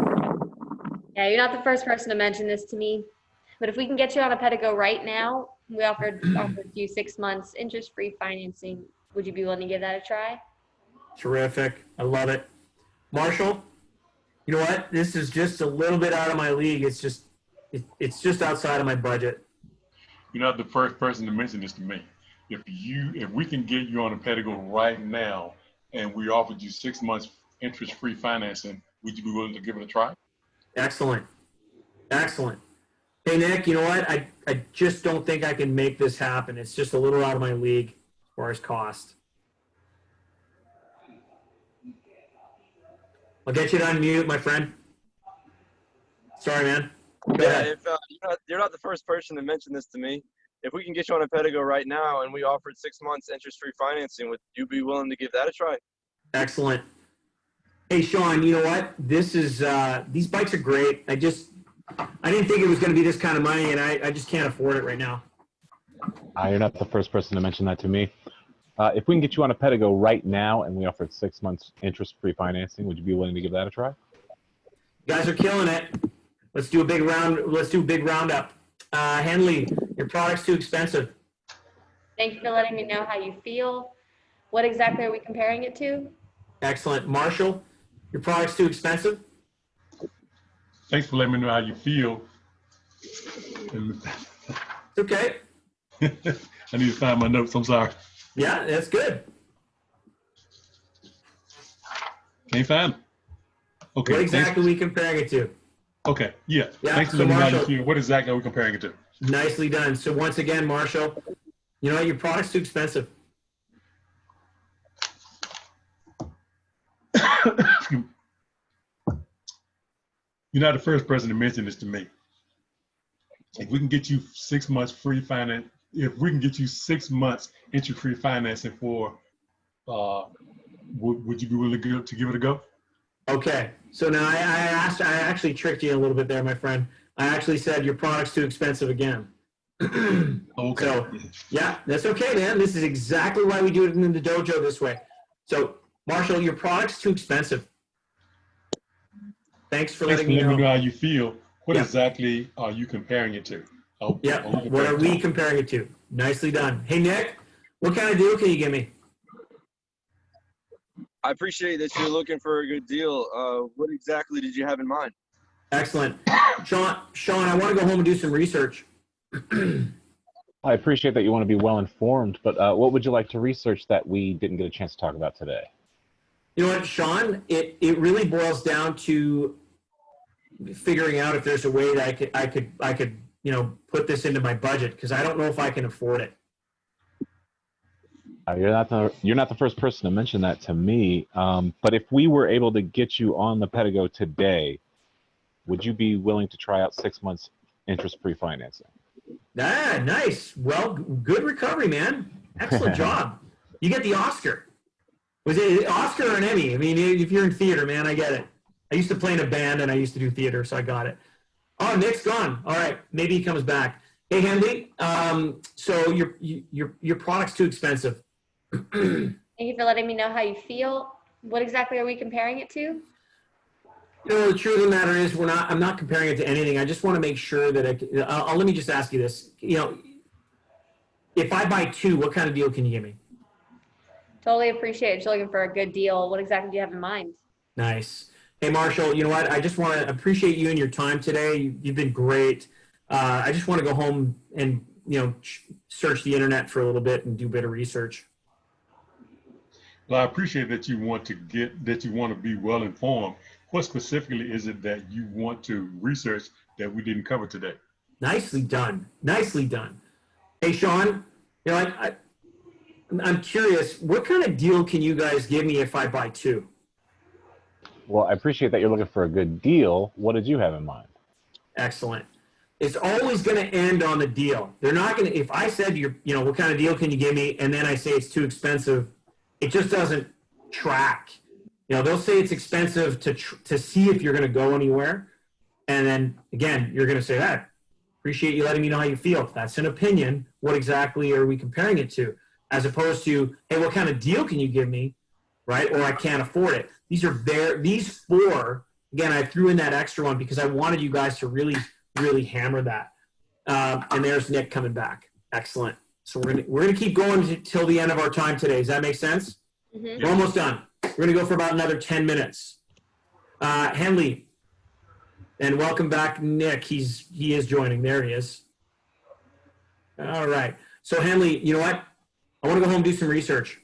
Yeah, you're not the first person to mention this to me. But if we can get you on a Pedigo right now, we offered you 6 months interest-free financing. Would you be willing to give that a try?
Terrific. I love it. Marshall, you know what? This is just a little bit out of my league. It's just outside of my budget.
You're not the first person to mention this to me. If we can get you on a Pedigo right now and we offered you 6 months interest-free financing, would you be willing to give it a try?
Excellent. Excellent. Hey, Nick, you know what? I just don't think I can make this happen. It's just a little out of my league as far as cost. I'll get you to unmute, my friend. Sorry, man. Go ahead.
If you're not the first person to mention this to me. If we can get you on a Pedigo right now and we offered 6 months interest-free financing, would you be willing to give that a try?
Excellent. Hey, Sean, you know what? These bikes are great. I didn't think it was going to be this kind of money, and I just can't afford it right now.
You're not the first person to mention that to me. If we can get you on a Pedigo right now and we offered 6 months interest-free financing, would you be willing to give that a try?
You guys are killing it. Let's do a big roundup. Henley, your product's too expensive.
Thank you for letting me know how you feel. What exactly are we comparing it to?
Excellent. Marshall, your product's too expensive.
Thanks for letting me know how you feel.
It's okay.
I need to find my notes. I'm sorry.
Yeah, that's good.
Can't find them. Okay.
What exactly are we comparing it to?
Okay. Yeah.
Yeah,
Thanks for
so
letting me know how you
Marshall-
feel. What exactly are we comparing it to?
Nicely done. So once again, Marshall, you know what? Your product's too expensive.
You're not the first person to mention this to me. If we can get you 6 months free finance, if we can get you 6 months interest-free financing for, would you be willing to give it a go?
Okay. So now I actually tricked you a little bit there, my friend. I actually said your product's too expensive again.
Okay.
So, yeah, that's okay, man. This is exactly why we do it in the dojo this way. So, Marshall, your product's too expensive. Thanks for letting me know.
how you feel. What
Yeah.
exactly are you comparing it to?
Yeah, what are we comparing it to? Nicely done. Hey, Nick, what kind of deal can you give me?
I appreciate that you're looking for a good deal. What exactly did you have in mind?
Excellent. Sean, I want to go home and do some research.
I appreciate that you want to be well informed, but what would you like to research that we didn't get a chance to talk about today?
You know what, Sean? It really boils down to figuring out if there's a way that I could put this into my budget, because I don't know if I can afford it.
You're not the first person to mention that to me. But if we were able to get you on the Pedigo today, would you be willing to try out 6 months interest-free financing?
Ah, nice. Well, good recovery, man. Excellent job. You get the Oscar. Was it an Oscar or an Emmy? I mean, if you're in theater, man, I get it. I used to play in a band and I used to do theater, so I got it. Oh, Nick's gone. All right, maybe he comes back. Hey, Henley. So your product's too expensive.
Thank you for letting me know how you feel. What exactly are we comparing it to?
You know, the truth of the matter is, I'm not comparing it to anything. I just want to make sure that let me just ask you this. You know, if I buy two, what kind of deal can you give me?
Totally appreciate it. You're looking for a good deal. What exactly do you have in mind?
Nice. Hey, Marshall, you know what? I just want to appreciate you and your time today. You've been great. I just want to go home and search the internet for a little bit and do a bit of research.
Well, I appreciate that you want to be well informed. What specifically is it that you want to research that we didn't cover today?
Nicely done. Nicely done. Hey, Sean, I'm curious, what kind of deal can you guys give me if I buy 2?
Well, I appreciate that you're looking for a good deal. What did you have in mind?
Excellent. It's always going to end on the deal. They're not going to, if I said, what kind of deal can you give me? And then I say it's too expensive, it just doesn't track. They'll say it's expensive to see if you're going to go anywhere. And then again, you're going to say that. Appreciate you letting me know how you feel. That's an opinion. What exactly are we comparing it to? As opposed to, hey, what kind of deal can you give me? Right? Or I can't afford it. These 4, again, I threw in that extra one because I wanted you guys to really, really hammer that. And there's Nick coming back. Excellent. So we're gonna keep going till the end of our time today. Does that make sense?
Mm-hmm.
We're almost done. We're gonna go for about another 10 minutes. Henley, and welcome back, Nick. He is joining. There he is. All right. So Henley, you know what? I want to go home and do some research.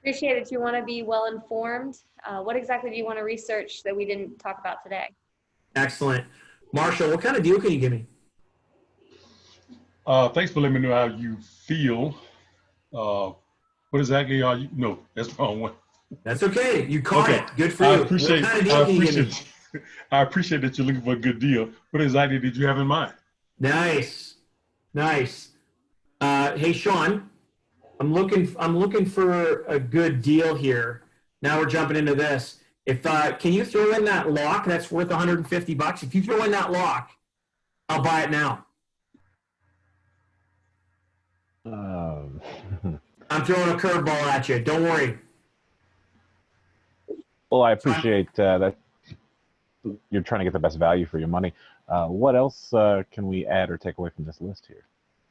Appreciate it. You want to be well informed. What exactly do you want to research that we didn't talk about today?
Excellent. Marshall, what kind of deal can you give me?
Thanks for letting me know how you feel. What exactly are you? No, that's the wrong one.
That's okay. You caught it. Good for you.
I appreciate that you're looking for a good deal. What exactly did you have in mind?
Nice. Hey, Sean, I'm looking for a good deal here. Now we're jumping into this. Can you throw in that lock that's worth $150? If you throw in that lock, I'll buy it now. I'm throwing a curveball at you. Don't worry.
Well, I appreciate that you're trying to get the best value for your money. What else can we add or take away from this list here?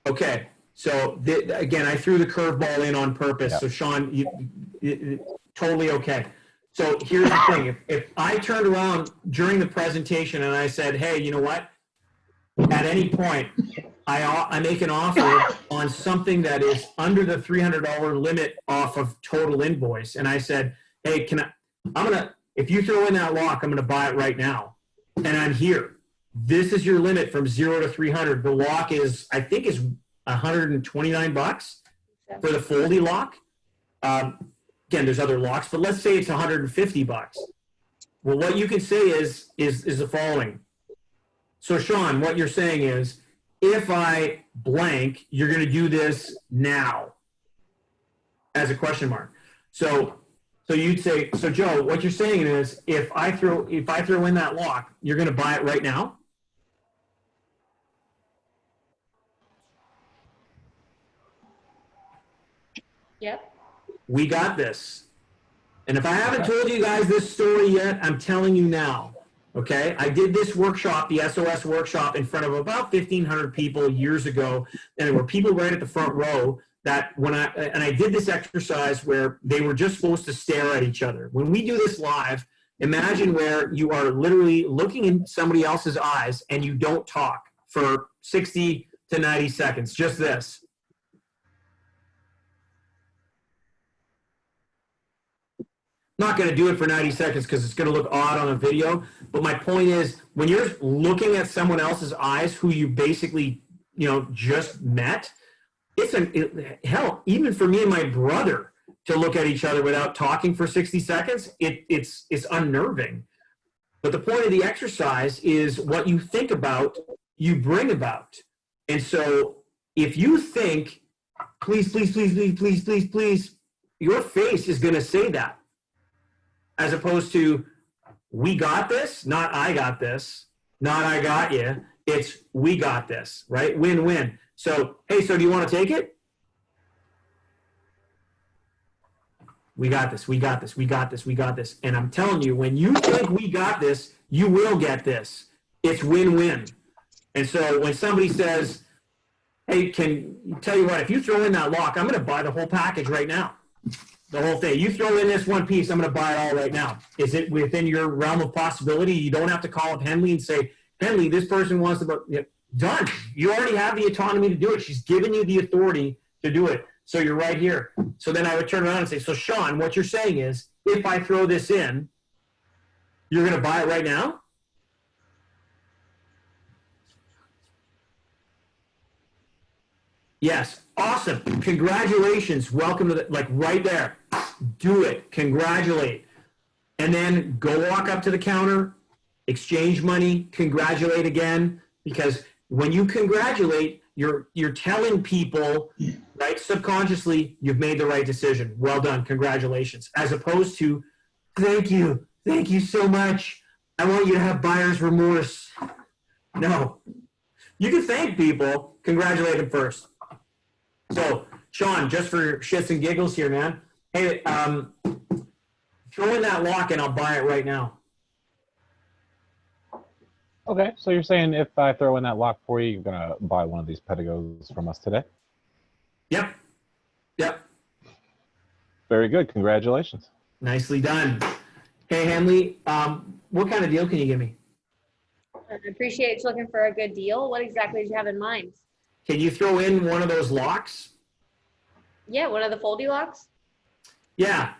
Okay. So again, I threw the curveball in on purpose. Yeah. So Sean, you totally okay. So here's the thing. If I turned around during the presentation and I said, hey, you know what? At any point, I make an offer on something that is under the $300 limit off of total invoice. And I said, hey, if you throw in that lock, I'm going to buy it right now. And I'm here. This is your limit from 0 to 300. The lock is, I think, is $129 for the foldy lock. Again, there's other locks, but let's say it's $150. Well, what you can say is the following. So Sean, what you're saying is, if I blank, you're going to do this now as a question mark. So you'd say, so Joe, what you're saying is, if I throw in that lock, you're going to buy it right now?
Yep.
We got this. And if I haven't told you guys this story yet, I'm telling you now. Okay, I did this workshop, the SOS workshop, in front of about 1,500 people years ago, and there were people right at the front row that I did this exercise where they were just supposed to stare at each other. When we do this live, imagine where you are literally looking in somebody else's eyes and you don't talk for 60 to 90 seconds, just this. Not going to do it for 90 seconds because it's going to look odd on a video. But my point is, when you're looking at someone else's eyes who you basically, just met, hell, even for me and my brother to look at each other without talking for 60 seconds, it's unnerving. But the point of the exercise is what you think about, you bring about. And so if you think, please, please, please, please, please, please, please, your face is going to say that. As opposed to, we got this, not I got this, not I got you. It's we got this, right? Win-win. So, hey, so do you want to take it? We got this, we got this, we got this, we got this. And I'm telling you, when you think we got this, you will get this. It's win-win. And so when somebody says, hey, tell you what, if you throw in that lock, I'm going to buy the whole package right now. The whole thing. You throw in this one piece, I'm going to buy it all right now. Is it within your realm of possibility? You don't have to call up Henley and say, Henley, this person wants to, Done. You already have the autonomy to do it. She's given you the authority to do it. So you're right here. So then I would turn around and say, so Sean, what you're saying is, if I throw this in, you're going to buy it right now? Yes. Awesome. Congratulations. Welcome to the, like right there. Do it. Congratulate. And then go walk up to the counter, exchange money, congratulate again, because when you congratulate, you're telling people, right, subconsciously, you've made the right decision. Well done. Congratulations. As opposed to, thank you. Thank you so much. I want you to have buyer's remorse. No. You can thank people, congratulate them first. So, Sean, just for shits and giggles here, man. Hey, throw in that lock and I'll buy it right now.
Okay, so you're saying if I throw in that lock for you, you're gonna buy one of these Pedigos from us today?
Yep. Yep.
Very good. Congratulations.
Nicely done. Hey, Henley, what kind of deal can you give me?
I appreciate you looking for a good deal. What exactly did you have in mind?
Can you throw in one of those locks?
Yeah, one of the foldy locks?
Yeah.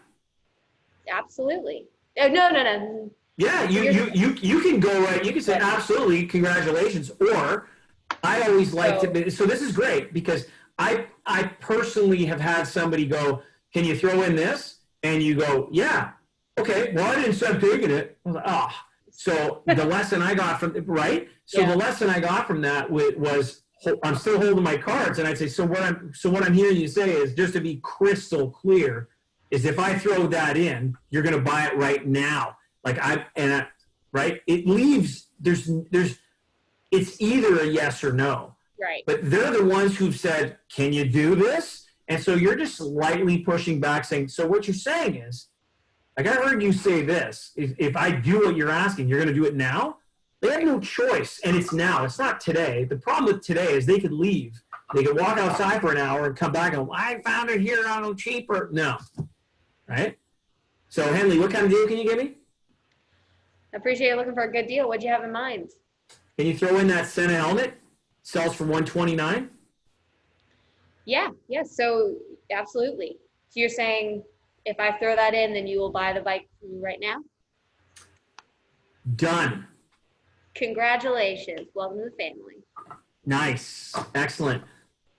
Absolutely. No.
Yeah, you can go right. You can say absolutely, congratulations. Or I always like to. So this is great because I personally have had somebody go, "Can you throw in this?" And you go, "Yeah, okay." Well, I didn't start taking it. I was like, oh. So the lesson I got from the lesson I got from that was I'm still holding my cards, and I'd say, so what I'm hearing you say is, just to be crystal clear, is if I throw that in, you're going to buy it right now. Like right? It leaves, it's either a yes or no.
Right.
But they're the ones who've said, can you do this? And so you're just slightly pushing back saying, so what you're saying is, like I heard you say this, if I do what you're asking, you're going to do it now? They have no choice, and it's now. It's not today. The problem with today is they could leave. They could walk outside for an hour and come back and go, I found it here on a cheaper. No. Right? So, Henley, what kind of deal can you give me?
I appreciate you looking for a good deal. What do you have in mind?
Can you throw in that Senna helmet? Sells for $129.
Yeah. So absolutely. So you're saying if I throw that in, then you will buy the bike from me right now?
Done.
Congratulations. Welcome to the family.
Nice. Excellent.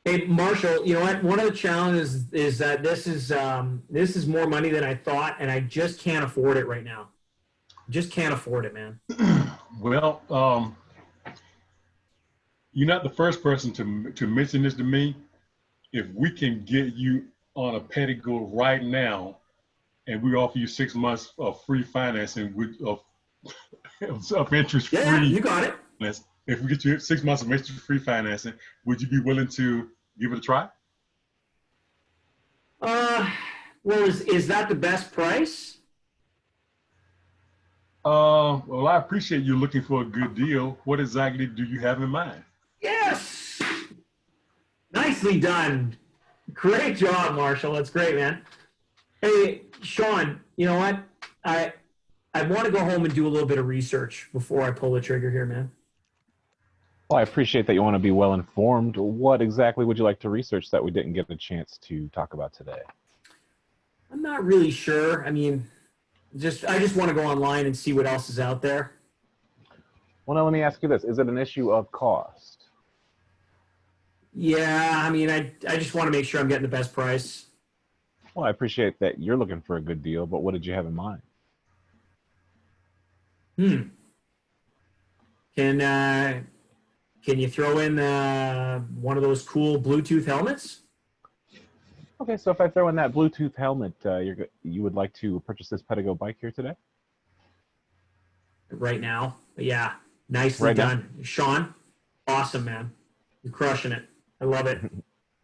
Hey, Marshall, you know what? One of the challenges is that this is more money than I thought, and I just can't afford it right now. Just can't afford it, man.
Well, you're not the first person to mention this to me. If we can get you on a Pedigo right now, and we offer you 6 months of free financing of interest-free.
Yeah, you got it.
If we get you 6 months of interest-free financing, would you be willing to give it a try?
Well, is that the best price?
Well, I appreciate you looking for a good deal. What exactly do you have in mind?
Yes. Nicely done. Great job, Marshall. That's great, man. Hey, Sean, you know what? I want to go home and do a little bit of research before I pull the trigger here, man.
Well, I appreciate that you want to be well informed. What exactly would you like to research that we didn't get a chance to talk about today?
I'm not really sure. I mean, I just want to go online and see what else is out there.
Well, now let me ask you this. Is it an issue of cost?
Yeah, I mean, I just want to make sure I'm getting the best price.
Well, I appreciate that you're looking for a good deal, but what did you have in mind?
Can you throw in one of those cool Bluetooth helmets?
Okay, so if I throw in that Bluetooth helmet, you would like to purchase this Pedigo bike here today?
Right now? Yeah, nicely done. Sean, awesome, man. You're crushing it. I love it.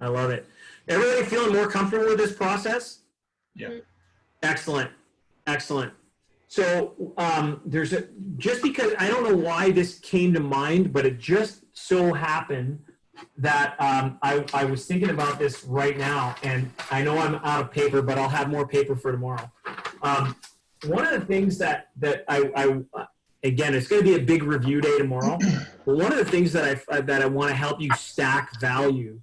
I love it. Everybody feeling more comfortable with this process?
Yeah.
Excellent. Excellent. So just because I don't know why this came to mind, but it just so happened that I was thinking about this right now, and I know I'm out of paper, but I'll have more paper for tomorrow. One of the things that again, it's going to be a big review day tomorrow. But one of the things that I want to help you stack value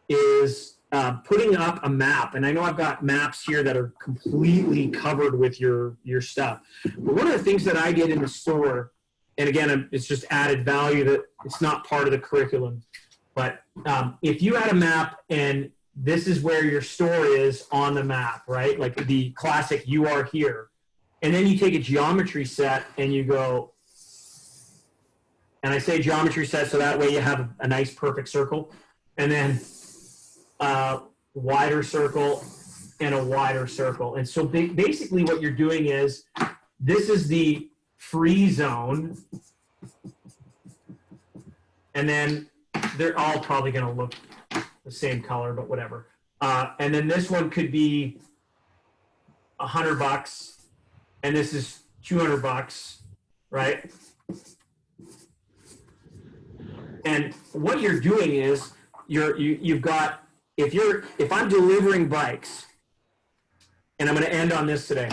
is putting up a map. And I know I've got maps here that are completely covered with your stuff. But one of the things that I did in the store, and again, it's just added value that it's not part of the curriculum. But if you had a map and this is where your store is on the map, right? Like the classic, you are here. And then you take a geometry set and you go, and I say geometry set so that way you have a nice perfect circle. And then wider circle and a wider circle. And so basically what you're doing is, this is the free zone. And then they're all probably going to look the same color, but whatever. And then this one could be $100, and this is $200, right? And what you're doing is you've got, if I'm delivering bikes, and I'm going to end on this today,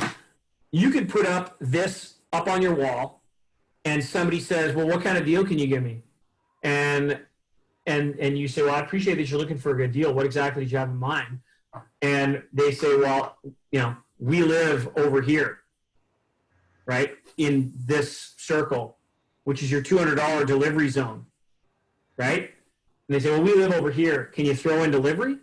you could put up this up on your wall, and somebody says, well, what kind of deal can you give me? And you say, well, I appreciate that you're looking for a good deal. What exactly did you have in mind? And they say, well, we live over here, right, in this circle, which is your $200 delivery zone, right? And they say, well, we live over here. Can you throw in delivery?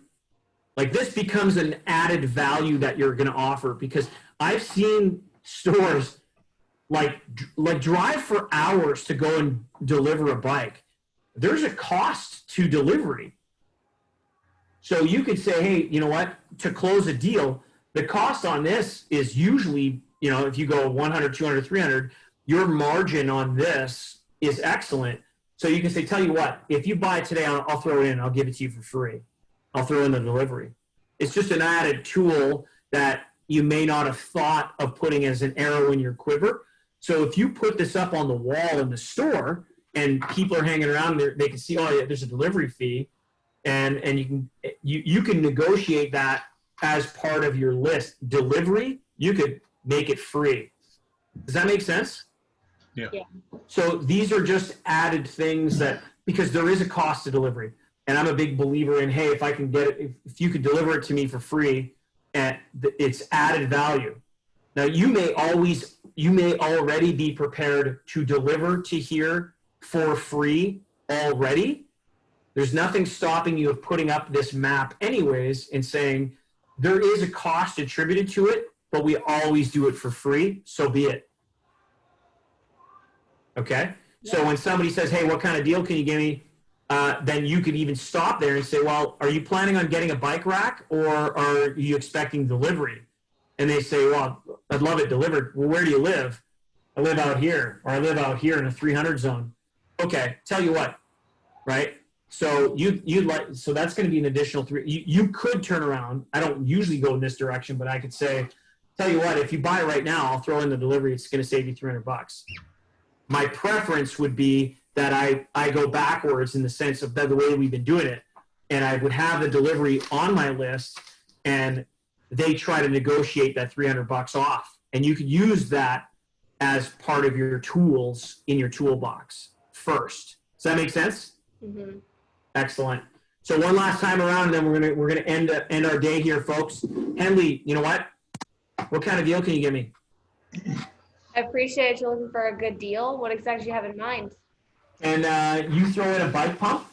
Like, this becomes an added value that you're going to offer, because I've seen stores like drive for hours to go and deliver a bike. There's a cost to delivery. So you could say, hey, you know what, to close a deal, the cost on this is usually, if you go 100, 200, 300, your margin on this is excellent. So you can say, tell you what, if you buy it today, I'll throw it in. I'll give it to you for free. I'll throw in the delivery. It's just an added tool that you may not have thought of putting as an arrow in your quiver. So if you put this up on the wall in the store and people are hanging around there, they can see, oh yeah, there's a delivery fee, and you can negotiate that as part of your list. Delivery, you could make it free. Does that make sense?
Yeah.
So these are just added things that, because there is a cost to delivery. And I'm a big believer in, hey, if I can get it, if you could deliver it to me for free, and it's added value. Now you may already be prepared to deliver to here for free already. There's nothing stopping you of putting up this map anyways and saying there is a cost attributed to it, but we always do it for free, so be it. Okay? So when somebody says, hey, what kind of deal can you give me? Then you could even stop there and say, well, are you planning on getting a bike rack, or are you expecting delivery? And they say, well, I'd love it delivered. Well, where do you live? I live out here, or I live out here in a 300 zone. Okay, tell you what, right? So so that's going to be an additional three. You could turn around. I don't usually go in this direction, but I could say, tell you what, if you buy it right now, I'll throw in the delivery. It's going to save you $300. My preference would be that I go backwards in the sense of the way we've been doing it, and I would have the delivery on my list, and they try to negotiate that $300 off, and you could use that as part of your tools in your toolbox first. Does that make sense?
Mm-hmm.
Excellent. So one last time around, and then we're gonna end our day here, folks. Henley, you know what? What kind of deal can you give me?
I appreciate you looking for a good deal. What exactly do you have in mind?
And you throw in a bike pump?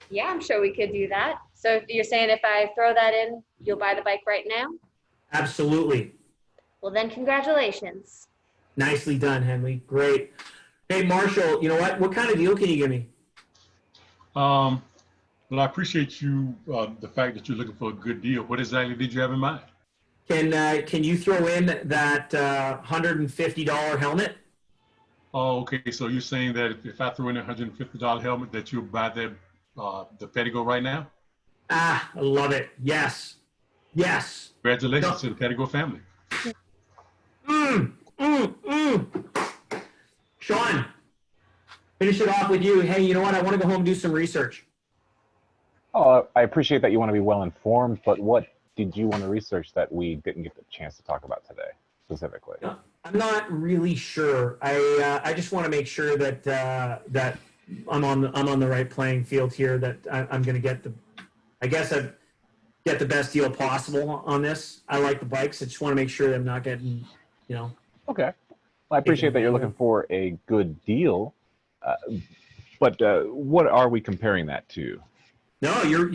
Yeah, I'm sure we could do that. So you're saying if I throw that in, you'll buy the bike right now?
Absolutely.
Well, then congratulations.
Nicely done, Henley. Great. Hey, Marshall, you know what? What kind of deal can you give me?
Well, I appreciate you, the fact that you're looking for a good deal. What exactly did you have in mind?
Can you throw in that $150 helmet?
Oh, okay. So you're saying that if I throw in a $150 helmet, that you'll buy the Pedigo right now?
Ah, I love it. Yes. Yes.
Congratulations to the Pedigo family.
Sean, finish it off with you. Hey, you know what? I want to go home and do some research.
Oh, I appreciate that you want to be well informed, but what did you want to research that we didn't get the chance to talk about today specifically?
I'm not really sure. I just want to make sure that that I'm on the right playing field here. That I'm going to get I guess I get the best deal possible on this. I like the bikes. I just want to make sure that I'm not getting, you know.
Okay. Well, I appreciate that you're looking for a good deal, but what are we comparing that to?
No, you're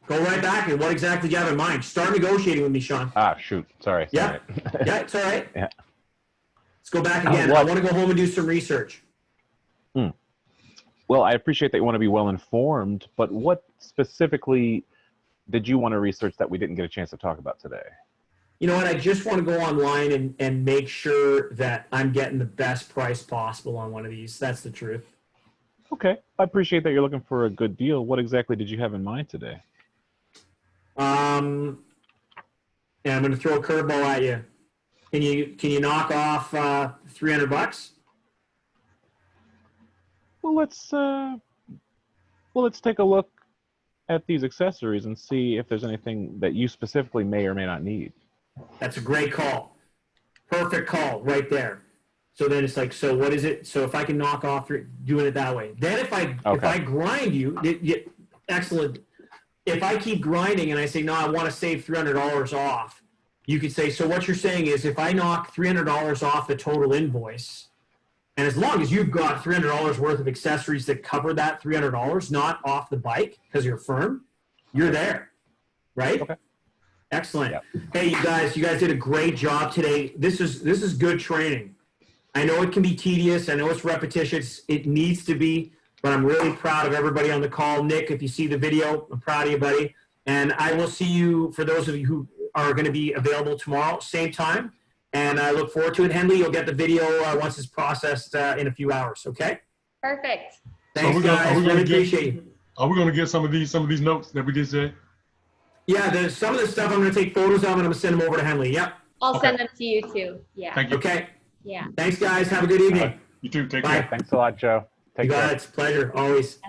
go right back. And what exactly do you have in mind? Start negotiating with me, Sean.
Ah, shoot. Sorry.
Yeah.
Sorry.
Yeah, it's all right.
Yeah.
Let's go back again. I want to go home and do some research.
Well, I appreciate that you want to be well informed, but what specifically did you want to research that we didn't get a chance to talk about today?
You know what? I just want to go online and make sure that I'm getting the best price possible on one of these. That's the truth.
Okay. I appreciate that you're looking for a good deal. What exactly did you have in mind today?
Yeah, I'm going to throw a curveball at you. Can you knock off $300?
Well, let's take a look at these accessories and see if there's anything that you specifically may or may not need.
That's a great call. Perfect call right there. So then it's like, so what is it? So if I can knock off doing it that way, then if I grind you, excellent. If I keep grinding and I say, no, I want to save $300 off, you could say, so what you're saying is if I knock $300 off the total invoice, and as long as you've got $300 worth of accessories that cover that $300, not off the bike because you're firm, you're there, right?
Okay.
Excellent.
Yep.
Hey, you guys did a great job today. This is good training. I know it can be tedious. I know it's repetitious. It needs to be, but I'm really proud of everybody on the call. Nick, if you see the video, I'm proud of you, buddy. And I will see you, for those of you who are going to be available tomorrow, same time. And I look forward to it. Henley, you'll get the video once it's processed in a few hours, okay?
Perfect.
Thanks, guys. Really appreciate it.
Are we going to get some of these notes that we just said?
Yeah, some of the stuff I'm going to take photos of and I'm going to send them over to Henley. Yep.
I'll send them to you too. Yeah.
Thank you.
Okay.
Yeah.
Thanks, guys. Have a good evening.
You too. Take
Bye.
care.
Thanks a lot, Joe. Take
You
care.
got it. It's a pleasure. Always.